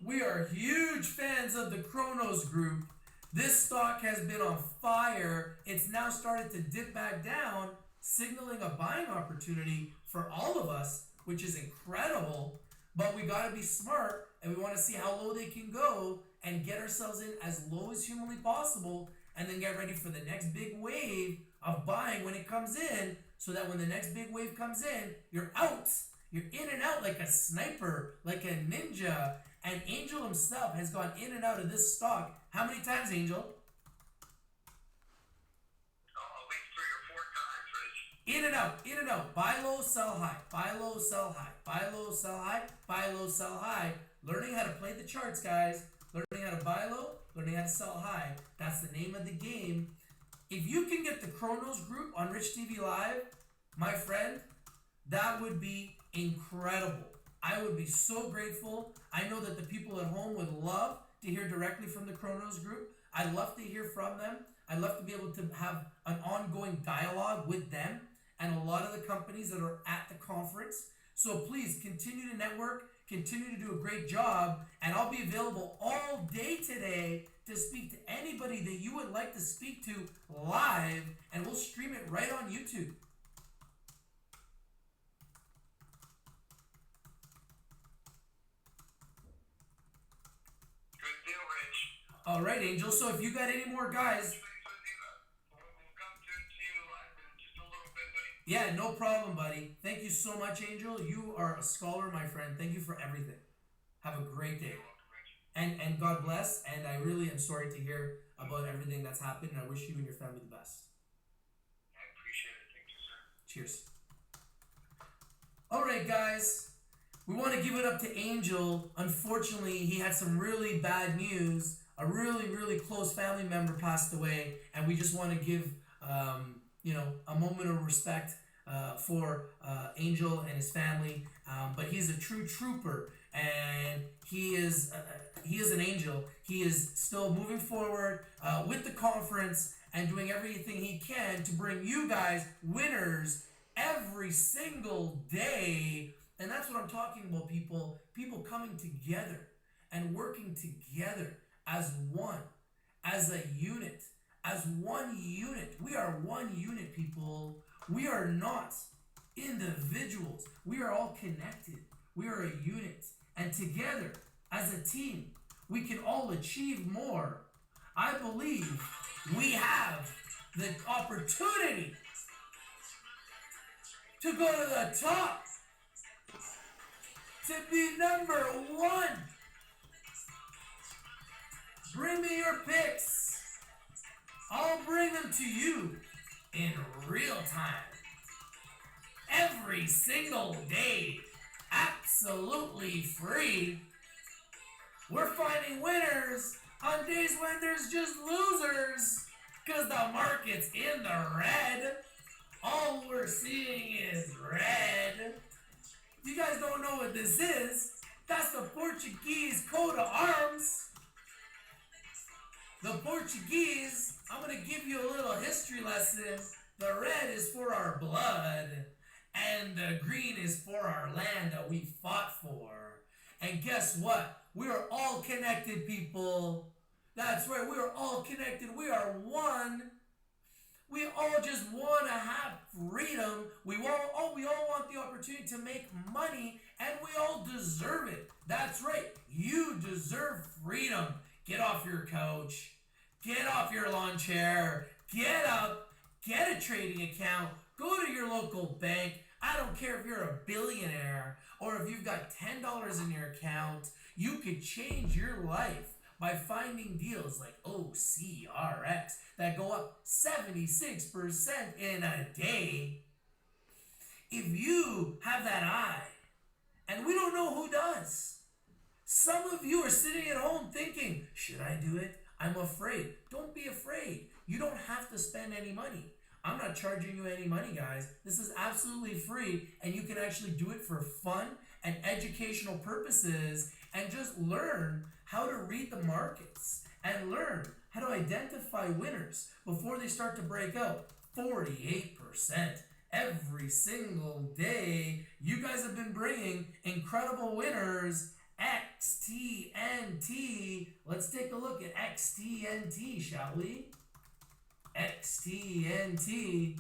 We are huge fans of the Chronos Group. This stock has been on fire. It's now started to dip back down, signaling a buying opportunity for all of us, which is incredible. But we got to be smart, and we want to see how low they can go and get ourselves in as low as humanly possible, and then get ready for the next big wave of buying when it comes in, so that when the next big wave comes in, you're out. You're in and out like a sniper, like a ninja. And Angel himself has gone in and out of this stock. How many times, Angel? At least 3 or 4 times, Rich. In and out. Buy low, sell high. Buy low, sell high. Buy low, sell high. Buy low, sell high. Learning how to play the charts, guys. Learning how to buy low, learning how to sell high. That's the name of the game. If you can get the Chronos Group on Rich TV Live, my friend, that would be incredible. I would be so grateful. I know that the people at home would love to hear directly from the Chronos Group. I'd love to hear from them. I'd love to be able to have an ongoing dialogue with them and a lot of the companies that are at the conference. So please continue to network, continue to do a great job, and I'll be available all day today to speak to anybody that you would like to speak to live, and we'll stream it right on YouTube. All right, Angel. So if you got any more guys... We'll come to you live in just a little bit, buddy. Yeah, no problem, buddy. Thank you so much, Angel. You are a scholar, my friend. Thank you for everything. Have a great day. And God bless. And I really am sorry to hear about everything that's happened. And I wish you and your family the best. I appreciate it. Thank you, sir. Cheers. All right, guys. We want to give it up to Angel. Unfortunately, he had some really bad news. A really, really close family member passed away, and we just want to give, a moment of respect for Angel and his family. But he's a true trooper, and he is an angel. He is still moving forward with the conference and doing everything he can to bring you guys winners every single day. And that's what I'm talking about, people. People coming together and working together as one, as a unit, as one unit. We are one unit, people. We are not individuals. We are all connected. We are a unit. And together, as a team, we can all achieve more. I believe we have the opportunity to go to the top, to be number one. Bring me your picks. I'll bring them to you. in real time. Every single day, absolutely free. We're finding winners on days when there's just losers because the market's in the red. All we're seeing is red. If you guys don't know what this is, that's the Portuguese coat of arms. The Portuguese, I'm going to give you a little history lesson. The red is for our blood, and the green is for our land that we fought for. And guess what? We are all connected, people. That's right, we are all connected. We are one. We all just want to have freedom. We all want the opportunity to make money, and we all deserve it. That's right. You deserve freedom. Get off your couch. Get off your lawn chair. Get up. Get a trading account. Go to your local bank. I don't care if you're a billionaire or if you've got $10 in your account. You could change your life by finding deals like OCRX that go up 76% in a day. If you have that eye, and we don't know who does. Some of you are sitting at home thinking, should I do it? I'm afraid. Don't be afraid. You don't have to spend any money. I'm not charging you any money, guys. This is absolutely free, and you can actually do it for fun and educational purposes and just learn how to read the markets and learn how to identify winners before they start to break out. 48% every single day. You guys have been bringing incredible winners. XTNT. Let's take a look at XTNT, shall we? XTNT.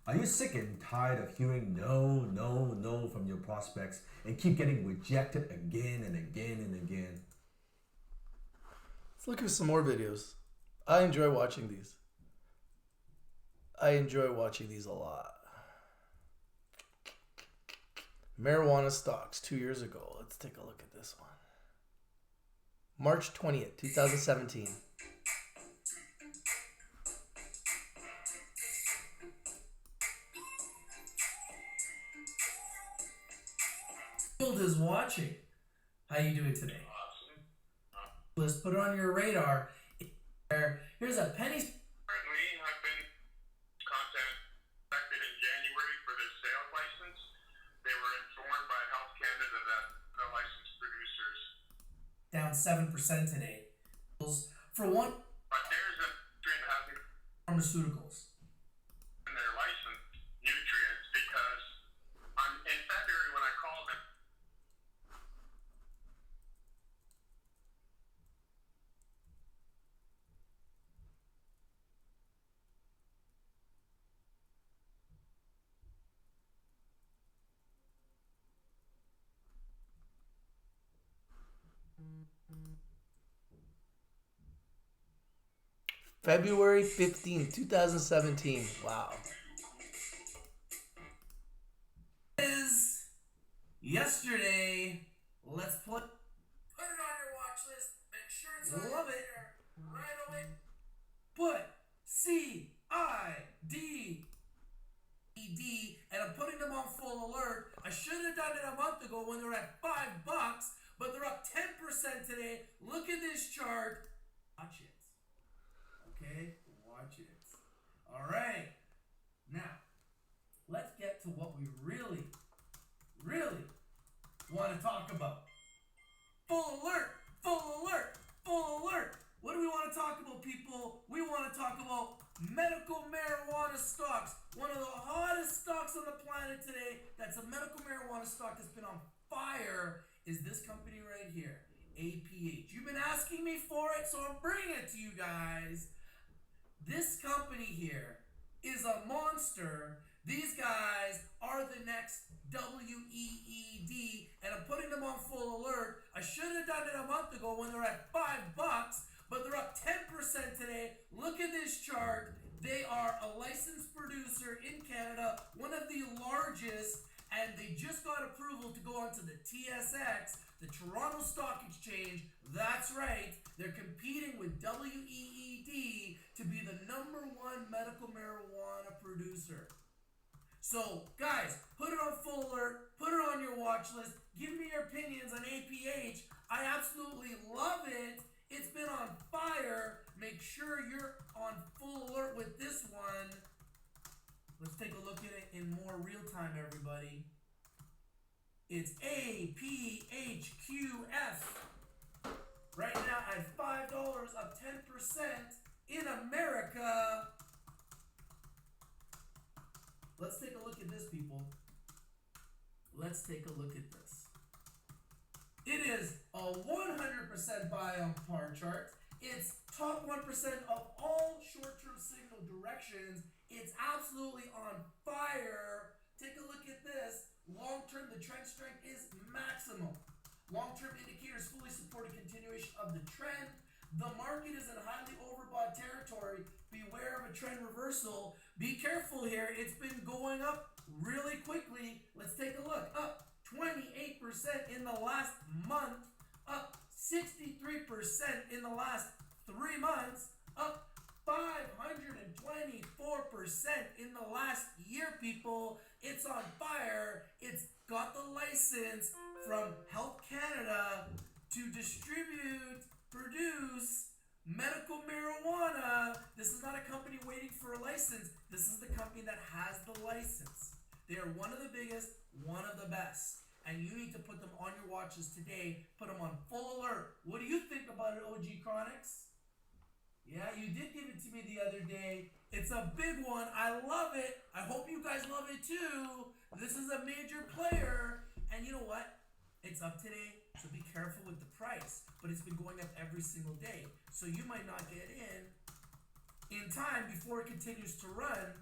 Are you sick and tired of hearing no, no, no from your prospects and keep getting rejected again and again and again? Let's look at some more videos. I enjoy watching these. I enjoy watching these a lot. Marijuana stocks 2 years ago. Let's take a look at this one. March 20th, 2017. World is watching. How you doing today? Let's put it on your radar. Here's a penny. Currently, I've been contacted in January for their sales license. They were informed by Health Canada that the licensed producers. Down 7% today. For one, But there's a trend having pharmaceuticals. in their licensed nutrients because in February when I called them. February 15th, 2017. Wow. Is yesterday. Let's put it on your watch list. Make sure it's on Love it right away. Put CIDED, and I'm putting them on full alert. I should have done it a month ago when they were at $5, but they're up 10% today. Look at this chart. Watch it. Okay, watch it. All right. Now, let's get to what we really want to talk about. Full alert, full alert, full alert. What do we want to talk about, people? We want to talk about medical marijuana stocks. One of the hottest stocks on the planet today, that's a medical marijuana stock that's been on fire, is this company right here, APH. You've been asking me for it, so I'm bringing it to you guys. This company here is a monster. These guys are the next WEED, and I'm putting them on full alert. I should have done it a month ago when they're at $5, but they're up 10% today. Look at this chart. They are a licensed producer in Canada, one of the largest, and they just got approval to go onto the TSX. The Toronto Stock Exchange, that's right, they're competing with WEED to be the #1 medical marijuana producer. So, guys, put it on full alert, put it on your watch list, give me your opinions on APH. I absolutely love it. It's been on fire. Make sure you're on full alert with this one. Let's take a look at it in more real time, everybody. It's APHQF. Right now at $5, up 10% in America. Let's take a look at this, people. Let's take a look at this. It is a 100% buy on par chart. It's top 1% of all short-term signal directions. It's absolutely on fire. Take a look at this. Long-term, the trend strength is maximum. Long-term indicators fully support a continuation of the trend. The market is in highly overbought territory. Beware of a trend reversal. Be careful here. It's been going up really quickly. Let's take a look. Up 28% in the last month. Up 63% in the last 3 months. Up 524% in the last year, people. It's on fire. It's got the license from Health Canada to distribute, produce medical marijuana. This is not a company waiting for a license. This is the company that has the license. They are one of the biggest, one of the best. And you need to put them on your watches today. Put them on full alert. What do you think about it, OG Chronics? Yeah, you did give it to me the other day. It's a big one. I love it. I hope you guys love it too. This is a major player. And you know what? It's up today, so be careful with the price. But it's been going up every single day. So you might not get in time before it continues to run.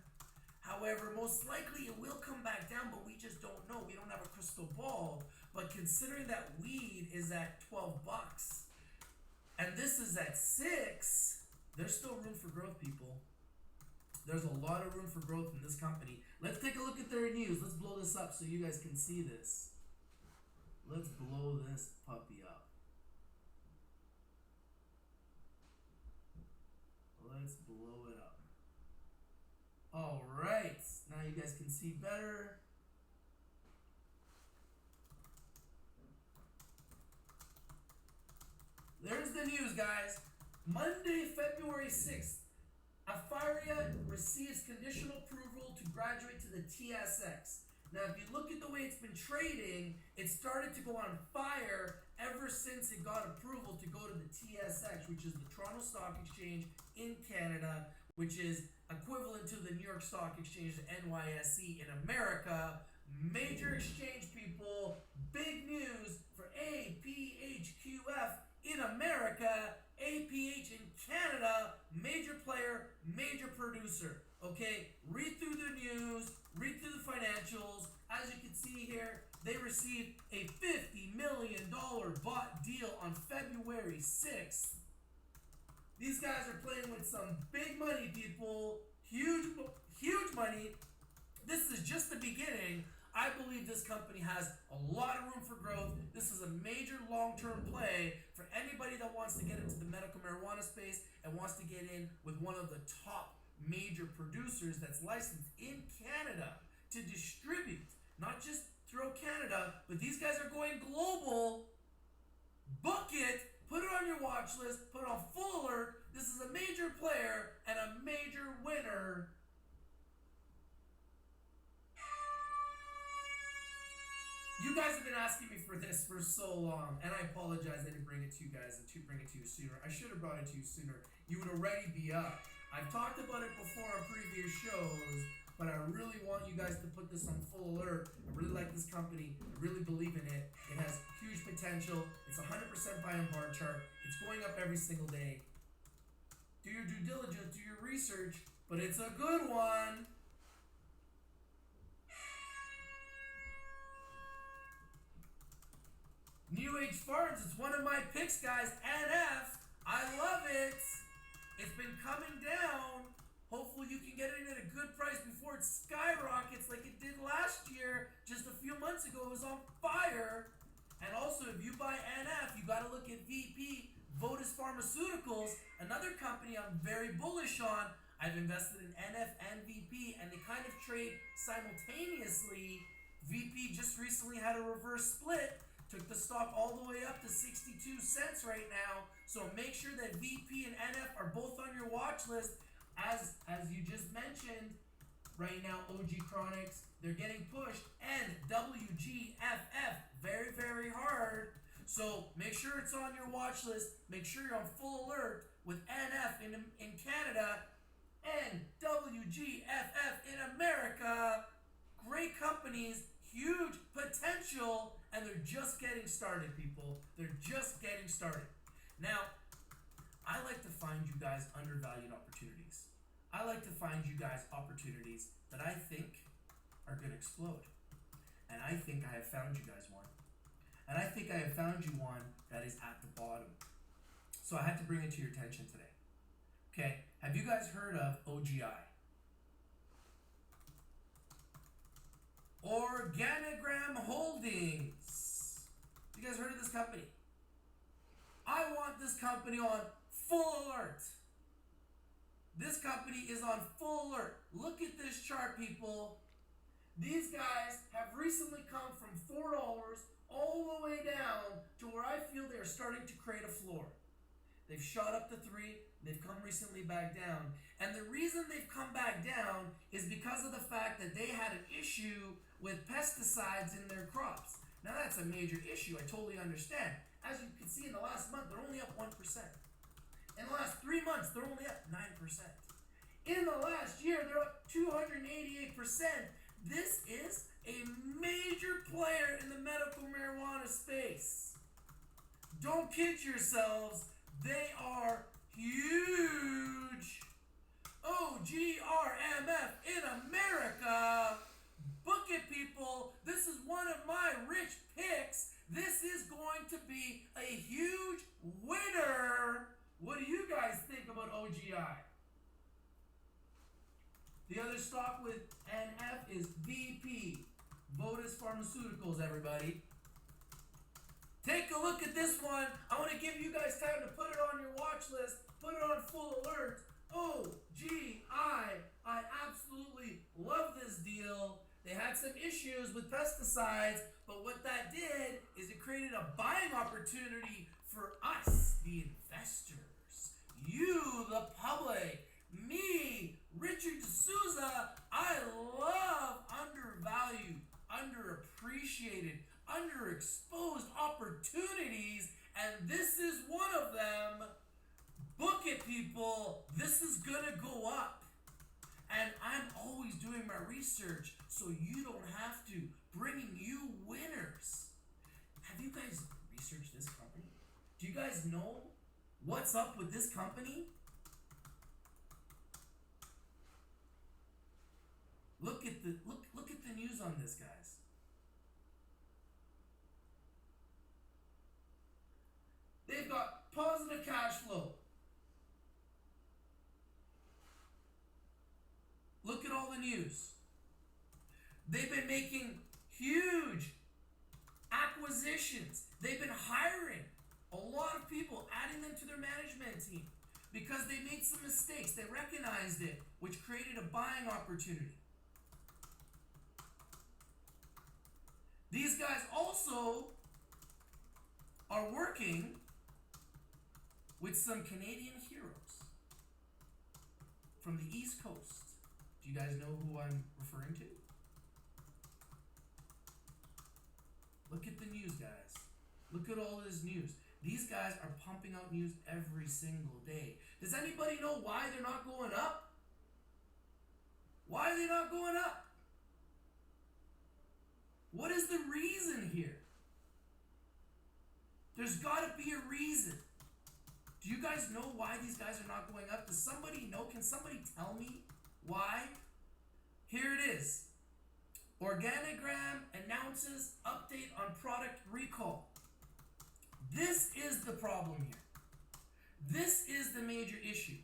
However, most likely it will come back down, but we just don't know. We don't have a crystal ball. But considering that weed is at $12 and this is at $6, there's still room for growth, people. There's a lot of room for growth in this company. Let's take a look at their news. Let's blow this up so you guys can see this. Let's blow this puppy up. Let's blow it up. All right, now you guys can see better. There's the news, guys. Monday, February 6th, Acquiror receives conditional approval to graduate to the TSX. Now, if you look at the way it's been trading, it started to go on fire ever since it got approval to go to the TSX, which is the Toronto Stock Exchange in Canada, which is equivalent to the New York Stock Exchange, the NYSE in America. Major exchange, people. Big news for APHQF in America. APH in Canada, major player, major producer. Okay, read through the news, read through the financials. As you can see here, they received a $50 million bought deal on February 6th. These guys are playing with some big money, people. Huge money. This is just the beginning. I believe this company has a lot of room for growth. This is a major long-term play for anybody that wants to get into the medical marijuana space and wants to get in with one of the top major producers that's licensed in Canada to distribute, not just throughout Canada, but these guys are going global. Book it, put it on your watch list, put it on full alert. This is a major player and a major winner. You guys have been asking me for this for so long, and I apologize I didn't bring it to you guys and to bring it to you sooner. I should have brought it to you sooner. You would already be up. I've talked about it before on previous shows, but I really want you guys to put this on full alert. I really like this company. I really believe in it. It has huge potential. It's 100% buy and bar chart. It's going up every single day. Do your due diligence, do your research, but it's a good one. New Age Farms, it's one of my picks, guys. NF, I love it. It's been coming down. Hopefully you can get it at a good price before it skyrockets like it did last year. Just a few months ago, it was on fire. And also, Also, if you buy NF, you got to look at VP, Votis Pharmaceuticals, another company I'm very bullish on. I've invested in NF and VP, and they kind of trade simultaneously. VP just recently had a reverse split, took the stock all the way up to 62 cents right now. So make sure that VP and NF are both on your watch list. As you just mentioned, right now OG Chronics, they're getting pushed, and WGFF very, very hard. So make sure it's on your watch list. Make sure you're on full alert with NF in Canada and WGFF in America. Great companies, huge potential, and they're just getting started, people. They're just getting started. Now, I like to find you guys undervalued opportunities. I like to find you guys opportunities that I think are going to explode. And I think I have found you guys one. And I think I have found you one that is at the bottom. So I had to bring it to your attention today. Okay, have you guys heard of OGI? Organogram Holdings. You guys heard of this company? I want this company on full alert. This company is on full alert. Look at this chart, people. These guys have recently come from $4 all the way down to where I feel they're starting to create a floor. They've shot up to 3. They've come recently back down. And the reason they've come back down is because of the fact that they had an issue with pesticides in their crops. Now that's a major issue. I totally understand. As you can see, in the last month, they're only up 1%. In the last 3 months, they're only up 9%. In the last year, they're up 288%. This is a major player in the medical marijuana space. Don't kid yourselves. They are huge. OGRMF in America. Book it, people. This is one of my rich picks. This is going to be a huge winner. What do you guys think about OGI? The other stock with NF is VP, Votis Pharmaceuticals, everybody. Take a look at this one. I want to give you guys time to put it on your watch list, put it on full alert. OGI. I absolutely love this deal. They had some issues with pesticides, but what that did is it created a buying opportunity for us, the investors. You, the public. Me, Richard D'Souza. I love undervalued, underappreciated, underexposed opportunities, and this is one of them. Book it, people. This is gonna go up. And I'm always doing my research so you don't have to, bringing you winners. Have you guys researched this company? Do you guys know what's up with this company? Look at the news on this, guys. They've got positive cash flow. Look at all the news. They've been making huge acquisitions. They've been hiring a lot of people, adding them to their management team because they made some mistakes. They recognized it, which created a buying opportunity. These guys also are working with some Canadian heroes from the East Coast. Do you guys know who I'm referring to? Look at the news, guys. Look at all this news. These guys are pumping out news every single day. Does anybody know why they're not going up? Why are they not going up? What is the reason here? There's got to be a reason. Do you guys know why these guys are not going up? Does somebody know? Can somebody tell me why? Here it is. Organogram announces update on product recall. This is the problem here. This is the major issue.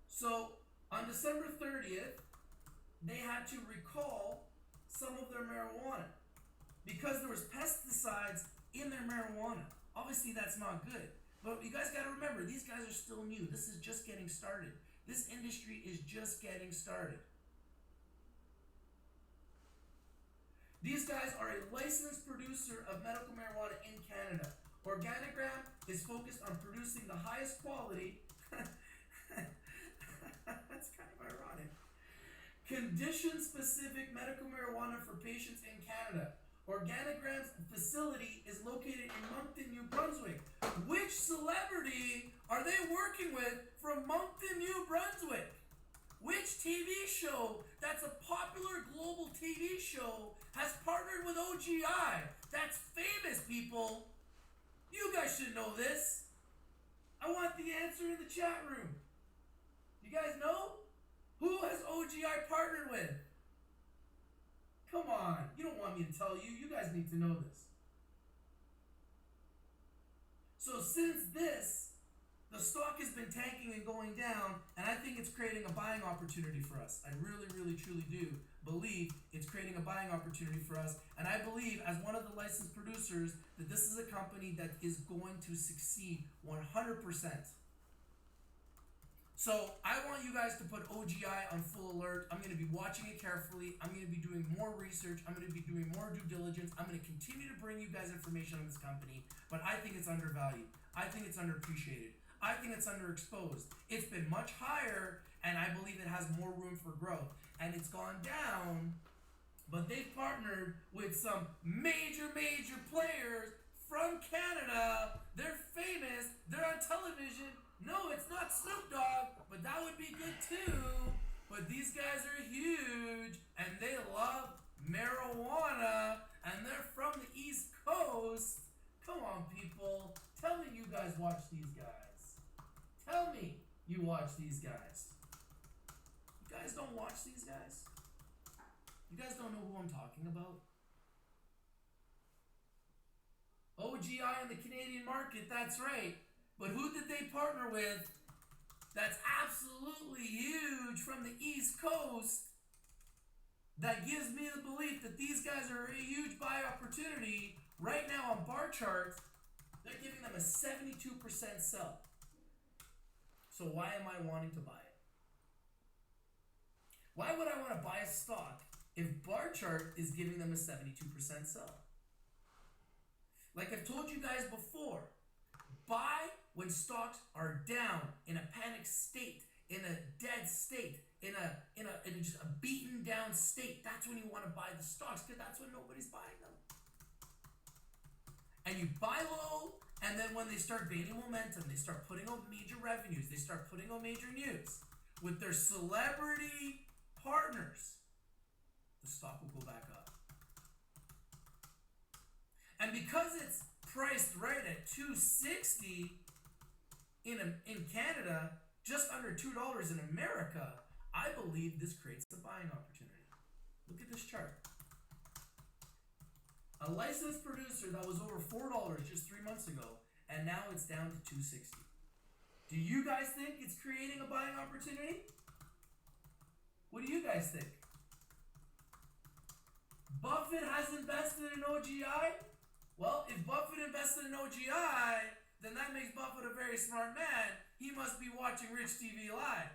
So on December 30th, they had to recall some of their marijuana because there was pesticides in their marijuana. Obviously, that's not good. But you guys got to remember, these guys are still new. This is just getting started. This industry is just getting started. These guys are a licensed producer of medical marijuana in Canada. Organigram is focused on producing the highest quality. That's kind of ironic. Condition-specific medical marijuana for patients in Canada. Organigram's facility is located in Moncton, New Brunswick. Which celebrity are they working with from Moncton, New Brunswick? Which TV show that's a popular global TV show has partnered with OGI? That's famous, people. You guys should know this. I want the answer in the chat room. You guys know? Who has OGI partnered with? Come on, you don't want me to tell you. You guys need to know this. So since this, the stock has been tanking and going down, and I think it's creating a buying opportunity for us. I really, really, truly do believe it's creating a buying opportunity for us. And I believe, as one of the licensed producers, that this is a company that is going to succeed 100%. So I want you guys to put OGI on full alert. I'm going to be watching it carefully. I'm going to be doing more research. I'm going to be doing more due diligence. I'm going to continue to bring you guys information on this company, but I think it's undervalued. I think it's underappreciated. I think it's underexposed. It's been much higher, and I believe it has more room for growth. And it's gone down, but they've partnered with some major players from Canada. They're famous. They're on television. No, it's not Snoop Dogg, but that would be good too. But these guys are huge, and they love marijuana, and they're from the East Coast. Come on, people. Tell me you guys watch these guys. Tell me you watch these guys. You guys don't watch these guys? You guys don't know who I'm talking about? OGI in the Canadian market, that's right. But who did they partner with that's absolutely huge from the East Coast that gives me the belief that these guys are a huge buy opportunity? Right now on bar charts, they're giving them a 72% sell. So why am I wanting to buy it? Why would I want to buy a stock if bar chart is giving them a 72% sell? Like I've told you guys before, buy when stocks are down, in a panic state, in a dead state, in just a beaten down state. That's when you want to buy the stocks, because that's when nobody's buying them. And you buy low, and then when they start gaining momentum, they start putting out major revenues, they start putting out major news with their celebrity partners, the stock will go back up. And because it's priced right at $2.60 in Canada, just under $2 in America, I believe this creates a buying opportunity. Look at this chart. A licensed producer that was over $4 just 3 months ago, and now it's down to $2.60. Do you guys think it's creating a buying opportunity? What do you guys think? Buffett has invested in OGI? Well, if Buffett invested in OGI, then that makes Buffett a very smart man. He must be watching Rich TV Live.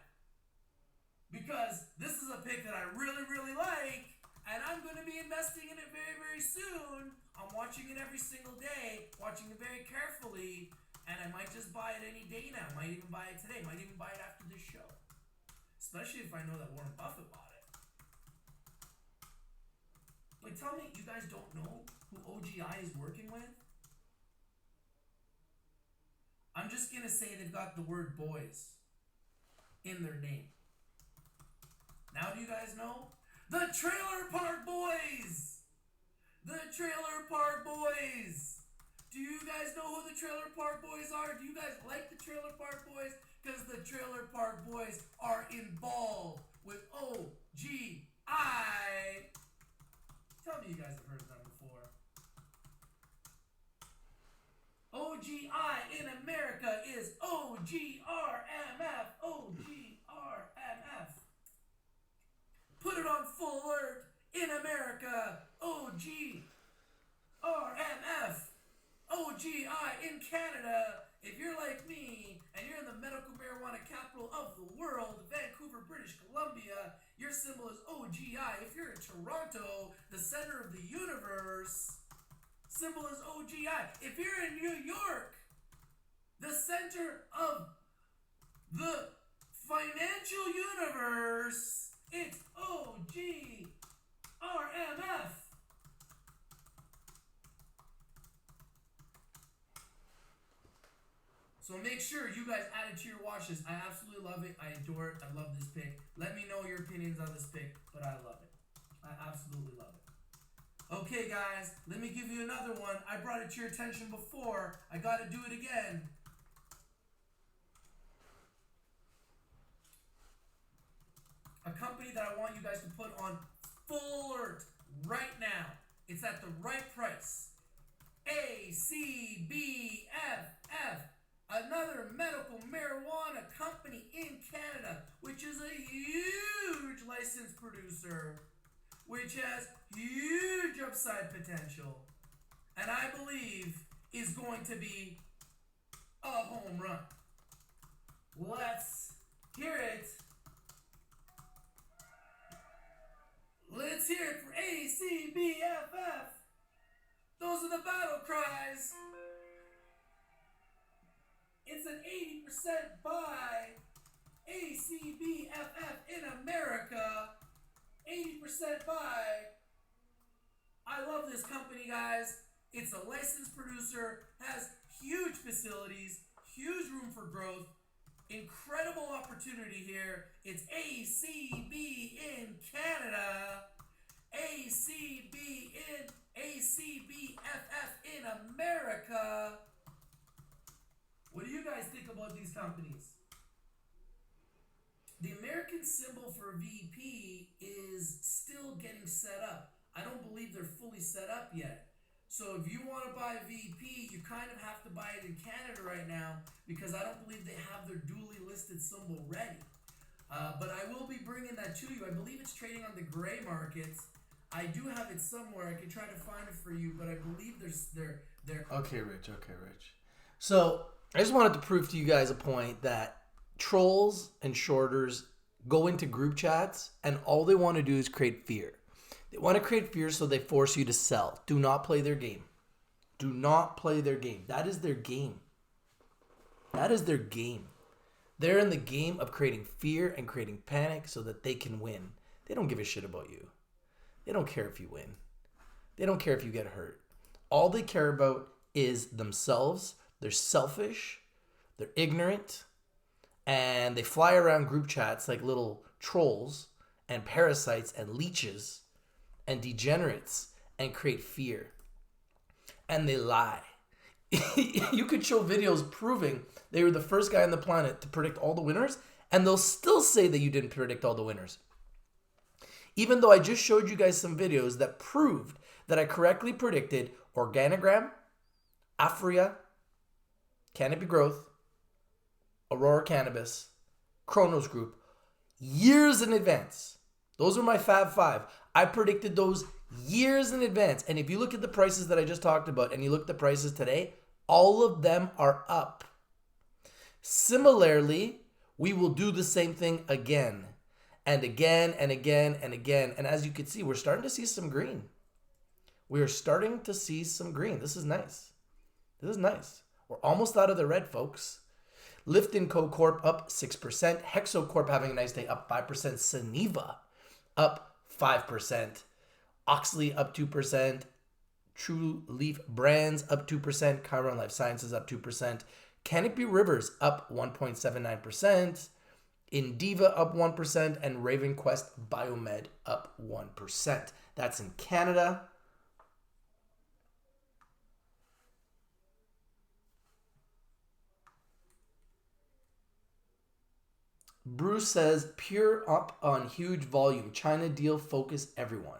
Because this is a pick that I really, really like, and I'm going to be investing in it very, very soon. I'm watching it every single day, watching it very carefully, and I might just buy it any day now. Might even buy it today. Might even buy it after this show. Especially if I know that Warren Buffett bought it. Like, tell me, you guys don't know who OGI is working with? I'm just going to say they've got the word boys in their name. Now do you guys know? The Trailer Park Boys! The Trailer Park Boys! Do you guys know who the Trailer Park Boys are? Do you guys like the Trailer Park Boys? Because the Trailer Park Boys are involved with OGI. Tell me you guys have heard of them before. OGI in America is OGRMF. OGRMF. Put it on full alert. In America in Toronto, the center of the universe, symbol is OGI. If you're in New York, the center of the financial universe, it's OGRMF. So make sure you guys add it to your watch list. I absolutely love it. I adore it. I love this pick. Let me know your opinions on this pick, but I love it. I absolutely love it. Okay, guys, let me give you another one. I brought it to your attention before. I got to do it again. A company that I want you guys to put on full alert right now. It's at the right price. ACBFF. Another medical marijuana company in Canada, which is a huge licensed producer, which has huge upside potential, and I believe is going to be a home run. Let's hear it. Let's hear it for ACBFF. Those are the battle cries. It's an 80% buy. ACBFF in America. 80% buy. I love this company, guys. It's a licensed producer, has huge facilities, huge room for growth, incredible opportunity here. It's ACB in Canada. ACBFF in America. What do you guys think about these companies? The American symbol for VP is still getting set up. I don't believe they're fully set up yet. So if you want to buy VP, you kind of have to buy it in Canada right now because I don't believe they have their duly listed symbol ready. But I will be bringing that to you. I believe it's trading on the gray markets. I do have it somewhere. I can try to find it for you, but I believe they're Okay, Rich. So I just wanted to prove to you guys a point that trolls and shorters go into group chats and all they want to do is create fear. They want to create fear so they force you to sell. Do not play their game. Do not play their game. That is their game. That is their game. They're in the game of creating fear and creating panic so that they can win. They don't give a shit about you. They don't care if you win. They don't care if you get hurt. All they care about is themselves. They're selfish. They're ignorant. And they fly around group chats like little trolls and parasites and leeches and degenerates and create fear. And they lie. You could show videos proving they were the first guy on the planet to predict all the winners, and they'll still say that you didn't predict all the winners. Even though I just showed you guys some videos that proved that I correctly predicted Organogram, Acquiror, Canopy Growth, Aurora Cannabis, Kronos Group, years in advance. Those were my Fab Five. I predicted those years in advance. And if you look at the prices that I just talked about and you look at the prices today, all of them are up. Similarly, we will do the same thing again and again and again and again. And as you can see, we're starting to see some green. We are starting to see some green. This is nice. This is nice. We're almost out of the red, folks. Lifton Co. Corp up 6%. Hexo Corp having a nice day up 5%. Suniva up 5%. Oxley up 2%. True Leaf Brands up 2%. Chiron Life Sciences up 2%. Canopy Rivers up 1.79%. Indiva up 1%. And Raven Quest Biomed up 1%. That's in Canada. Bruce says, pure up on huge volume. China deal focus everyone.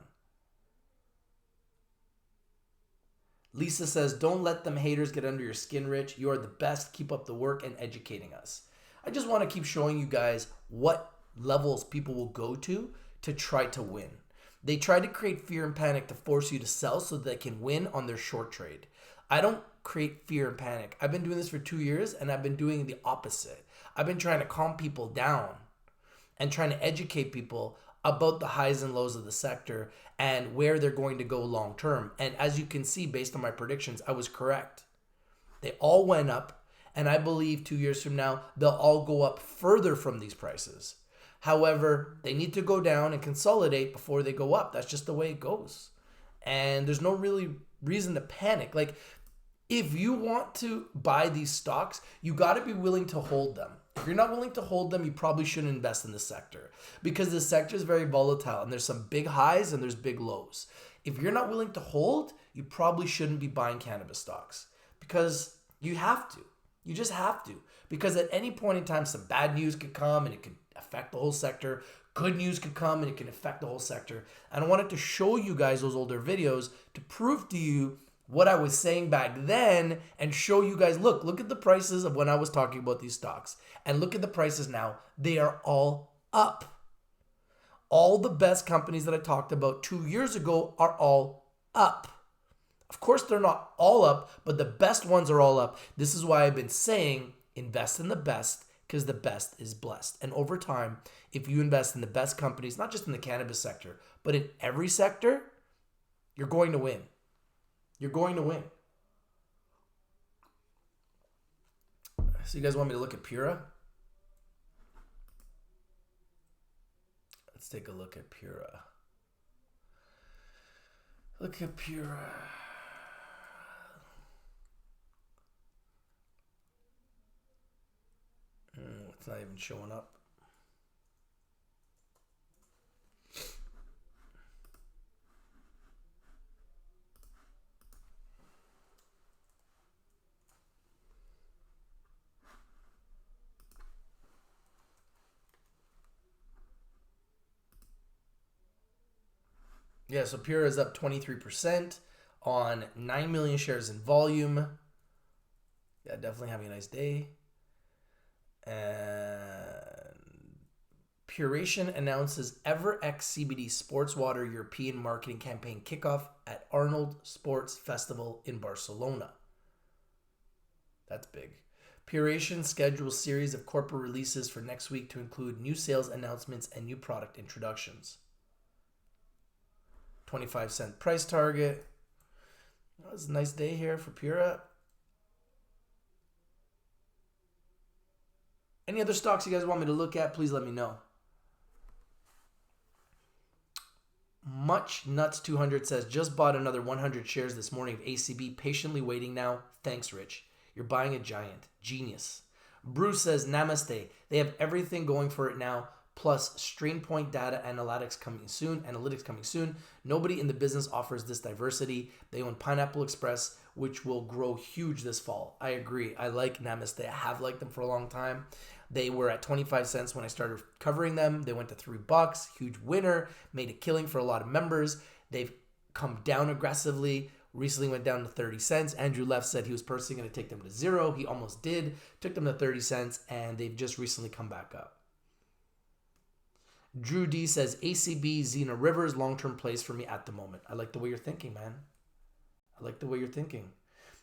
Lisa says, don't let them haters get under your skin, Rich. You are the best. Keep up the work and educating us. I just want to keep showing you guys what levels people will go to try to win. They try to create fear and panic to force you to sell so they can win on their short trade. I don't create fear and panic. I've been doing this for 2 years and I've been doing the opposite. I've been trying to calm people down and trying to educate people about the highs and lows of the sector and where they're going to go long term. And as you can see, based on my predictions, I was correct. They all went up, and I believe 2 years from now, they'll all go up further from these prices. However, they need to go down and consolidate before they go up. That's just the way it goes. And there's no really reason to panic. Like, if you want to buy these stocks, you got to be willing to hold them. If you're not willing to hold them, you probably shouldn't invest in this sector, because the sector is very volatile and there's some big highs and there's big lows. If you're not willing to hold, you probably shouldn't be buying cannabis stocks, because you have to. You just have to. Because at any point in time, some bad news could come and it could affect the whole sector. Good news could come and it can affect the whole sector. And I wanted to show you guys those older videos to prove to you what I was saying back then, and show you guys, look at the prices of when I was talking about these stocks, and look at the prices now. They are all up. All the best companies that I talked about 2 years ago are all up. Of course, they're not all up, but the best ones are all up. This is why I've been saying invest in the best, because the best is blessed. And over time, if you invest in the best companies, not just in the cannabis sector, but in every sector, you're going to win. You're going to win. So you guys want me to look at Pura? Let's take a look at Pura. Look at Pura. It's not even showing up. Yeah, so Pura is up 23% on 9 million shares in volume. Yeah, definitely having a nice day. And Puration announces EverX CBD Sports Water European marketing campaign kickoff at Arnold Sports Festival in Barcelona. That's big. Puration schedules series of corporate releases for next week to include new sales announcements and new product introductions. 25-cent price target. That was a nice day here for Pura. Any other stocks you guys want me to look at, please let me know. Much Nuts 200 says, just bought another 100 shares this morning of ACB. Patiently waiting now. Thanks, Rich. You're buying a giant. Genius. Bruce says, namaste. They have everything going for it now. Plus, StreamPoint data analytics coming soon. Nobody in the business offers this diversity. They own Pineapple Express, which will grow huge this fall. I agree. I like Namaste. I have liked them for a long time. They were at 25 cents when I started covering them. They went to $3. Huge winner. Made a killing for a lot of members. They've come down aggressively. Recently went down to 30 cents. Andrew Left said he was personally going to take them to zero. He almost did. Took them to 30 cents, and they've just recently come back up. Drew D says, ACB, Xena Rivers, long-term plays for me at the moment. I like the way you're thinking, man. I like the way you're thinking.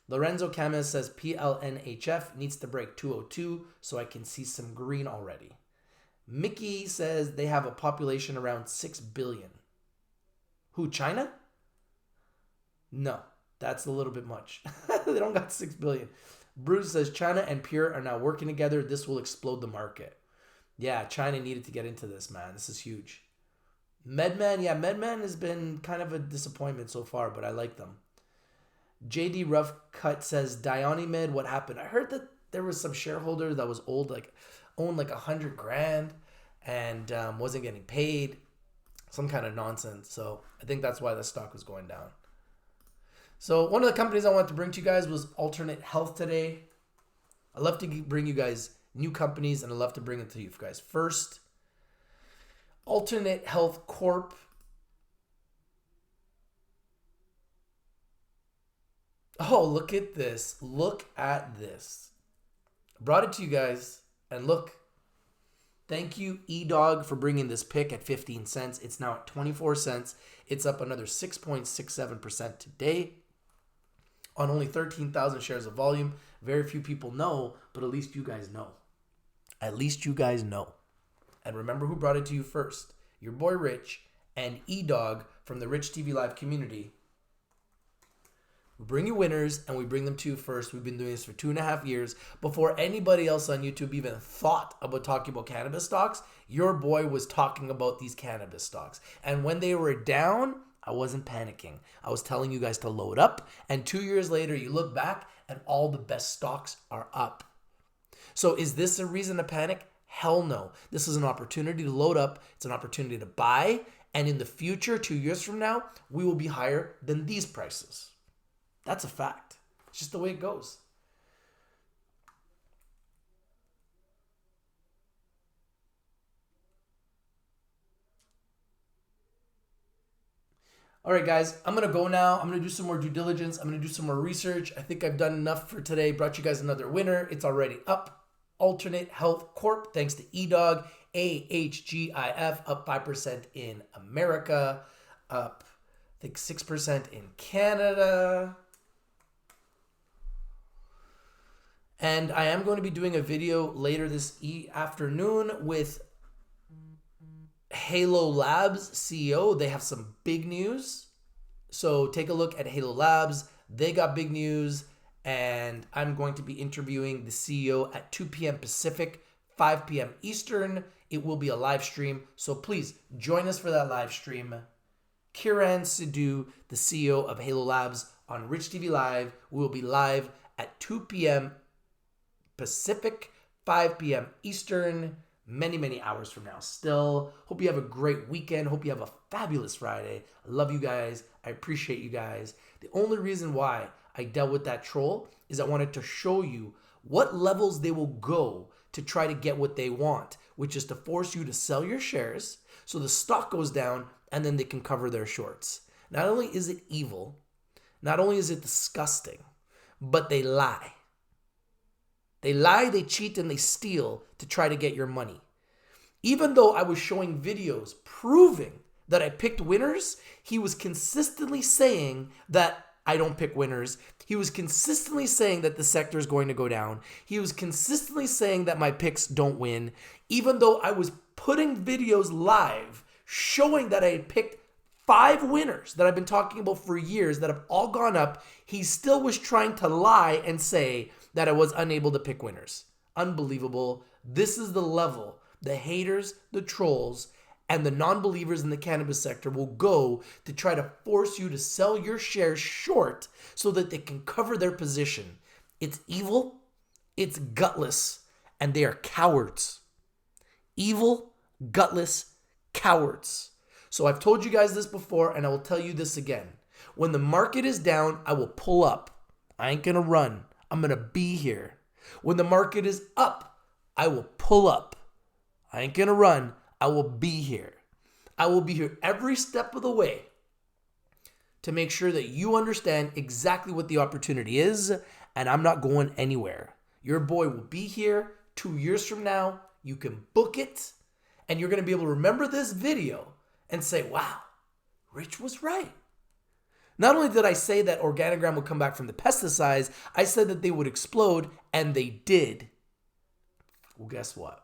Lorenzo Camis says, PLNHF needs to break 202 so I can see some green already. Mickey says they have a population around 6 billion. Who, China? No, that's a little bit much. They don't got 6 billion. Bruce says, China and Pure are now working together. This will explode the market. Yeah, China needed to get into this, man. This is huge. Medman has been kind of a disappointment so far, but I like them. JD Rough Cut says, Dionymed, what happened? I heard that there was some shareholder that was owned like $100,000 and wasn't getting paid. Some kind of nonsense. So I think that's why the stock was going down. So one of the companies I wanted to bring to you guys was Alternate Health today. I love to bring you guys new companies, and I love to bring it to you guys. First, Alternate Health Corp. Oh, look at this. Look at this. I brought it to you guys, and look. Thank you, eDog, for bringing this pick at 15 cents. It's now at 24 cents. It's up another 6.67% today on only 13,000 shares of volume. Very few people know, but at least you guys know. At least you guys know. And remember who brought it to you first. your boy Rich, and E-Dog from the Rich TV Live community. We bring you winners, and we bring them to you first. We've been doing this for 2.5 years. Before anybody else on YouTube even thought about talking about cannabis stocks, your boy was talking about these cannabis stocks. And when they were down, I wasn't panicking. I was telling you guys to load up. And 2 years later, you look back, and all the best stocks are up. So is this a reason to panic? Hell no. This is an opportunity to load up. It's an opportunity to buy. And in the future, 2 years from now, we will be higher than these prices. That's a fact. It's just the way it goes. All right, guys, I'm going to go now. I'm going to do some more due diligence. I'm going to do some more research. I think I've done enough for today. Brought you guys another winner. It's already up. Alternate Health Corp, thanks to E-Dog. AHGIF, up 5% in America. Up, I think, 6% in Canada. And I am going to be doing a video later this afternoon with Halo Labs CEO. They have some big news. So take a look at Halo Labs. They got big news. And I'm going to be interviewing the CEO at 2 p.m. Pacific, 5 p.m. Eastern. It will be a live stream. So please join us for that live stream. Kiran Sidhu, the CEO of Halo Labs on Rich TV Live. We will be live at 2 p.m. Pacific, 5 p.m. Eastern, many hours from now still. Hope you have a great weekend. Hope you have a fabulous Friday. I love you guys. I appreciate you guys. The only reason why I dealt with that troll is I wanted to show you what levels they will go to try to get what they want, which is to force you to sell your shares so the stock goes down and then they can cover their shorts. Not only is it evil, not only is it disgusting, but they lie. They lie, they cheat, and they steal to try to get your money. Even though I was showing videos proving that I picked winners, he was consistently saying that I don't pick winners. He was consistently saying that the sector is going to go down. He was consistently saying that my picks don't win. Even though I was putting videos live showing that I had picked 5 winners that I've been talking about for years that have all gone up, he still was trying to lie and say that I was unable to pick winners. Unbelievable. This is the level the haters, the trolls, and the non-believers in the cannabis sector will go to try to force you to sell your shares short so that they can cover their position. It's evil, it's gutless, and they are cowards. Evil, gutless, cowards. So I've told you guys this before, and I will tell you this again. When the market is down, I will pull up. I ain't gonna run. I'm going to be here. When the market is up, I will pull up. I ain't going to run. I will be here. I will be here every step of the way to make sure that you understand exactly what the opportunity is, and I'm not going anywhere. Your boy will be here 2 years from now. You can book it, and you're going to be able to remember this video and say, wow, Rich was right. Not only did I say that Organigram would come back from the pesticides, I said that they would explode, and they did. Well, guess what?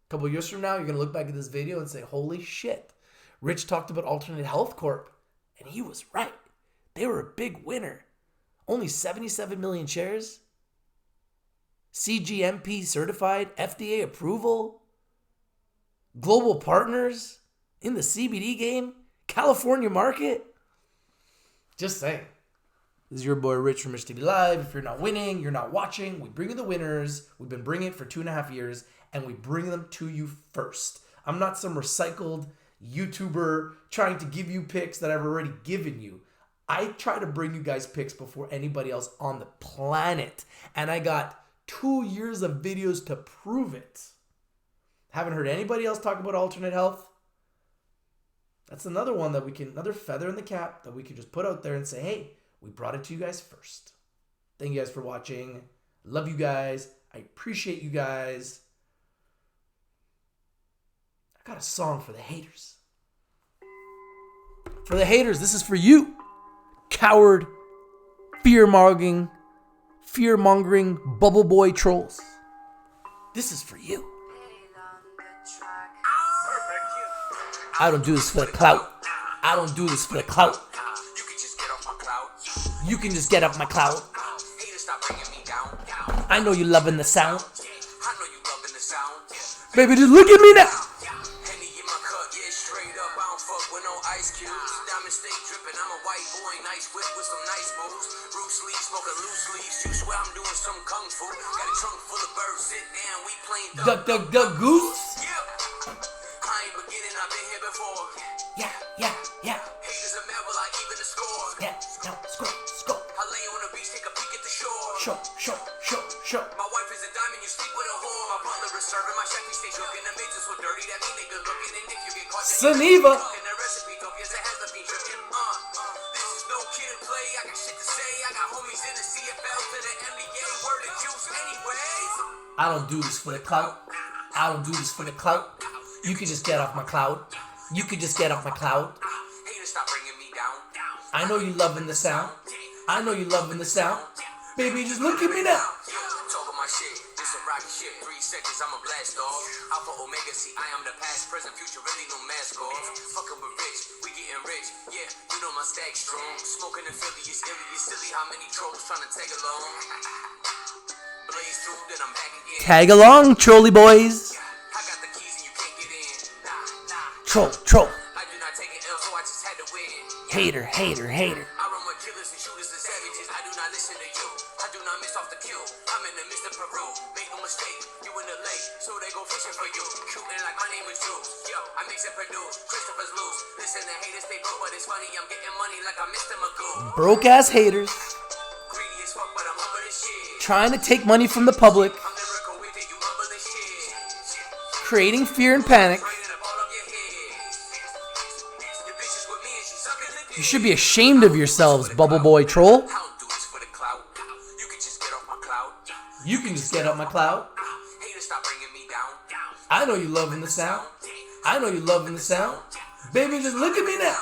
A couple years from now, you're going to look back at this video and say, holy shit, Rich talked about Alternate Health Corp, and he was right. They were a big winner. Only 77 million shares. CGMP certified, FDA approval. Global partners in the CBD game. California market. Just saying. This is your boy Rich from Rich TV Live. If you're not winning, you're not watching. We bring you the winners. We've been bringing it for 2.5 years, and we bring them to you first. I'm not some recycled YouTuber trying to give you picks that I've already given you. I try to bring you guys picks before anybody else on the planet, and I got 2 years of videos to prove it. Haven't heard anybody else talk about alternate health. That's another one that we can, another feather in the cap that we can just put out there and say, hey, we brought it to you guys first. Thank you guys for watching. Love you guys. I appreciate you guys. I got a song for the haters. For the haters, this is for you. Coward, fear-mongering, bubble boy trolls. This is for you. Perfect. I don't do this for the clout. I don't do this for the clout. You can just get off my cloud. You can just get up my clout. Haters stop bringing me down. I know you loving the sound. I know you loving the sound. Baby, just look at me now. Henny in my cup, yeah, straight up. I don't fuck with no ice cubes. Diamond stay dripping. I'm a white boy, nice whip with some nice moves. Bruce Lee smoking loose leaves. You swear I'm doing some kung fu. Got a trunk full of birds. Sit down, we playing Duck, duck, duck, goose. Yeah. I ain't beginning. I've been here before. Yeah, yeah, yeah. Haters are mad, will I even the score? Yeah, no, score. I lay on the beach, take a peek at the shore. Show. My wife is a diamond, you sleep with a whore. My butler is serving, my chef, he stay cooking. The maids are so dirty, that mean they good looking. And if you get caught, Suniva. the recipe talk is a has to be dripping. This is no kid to play, I got shit to say. I got homies in the CFL to the NBA. Word of juice anyways. I don't do this for the clout. I don't do this for the clout. You can just get off my clout. You can just get off my clout. Haters stop bringing me down. I know you loving the sound. I know you loving the sound. Baby, just look at me now. Talking my shit, this a rocket shit. 3 seconds, I'm a blast off. Alpha Omega, see, I am the past, present, future, really no mask off. Fucking with rich, we getting rich. Yeah, you know my stack strong. Smoking in Philly is illy, it's silly how many trolls trying to tag along. Blaze through, then I'm back again. Tag along, trolley boys. I got the keys and you can't get in. Nah. Troll. I do not take an L, so I just had to win. Hater. I run with killers and shooters and savages. I do not listen to you. I do not miss off the kill. I'm in the midst of Peru. Make no mistake, you in the lake, so they go fishing for you. Shooting like my name is Jules. Yo, I mix and produce. Christopher's loose. Listen to haters, they broke, but it's funny. I'm getting money like I'm Mr. Magoo. Broke ass haters Greedy as fuck, but I'm humble as shit. trying to take money from the public, I'm lyrical with it, you mumble as shit. creating fear and panic. Raining up all of your head. Your bitch is with me and she's sucking the dick. You should be ashamed of yourselves, bubble boy troll. I don't do this for the clout. You can just get off my clout. You can just get up my clout. Haters stop bringing me down. I know you loving the sound. I know you loving the sound. Baby, just look at me now.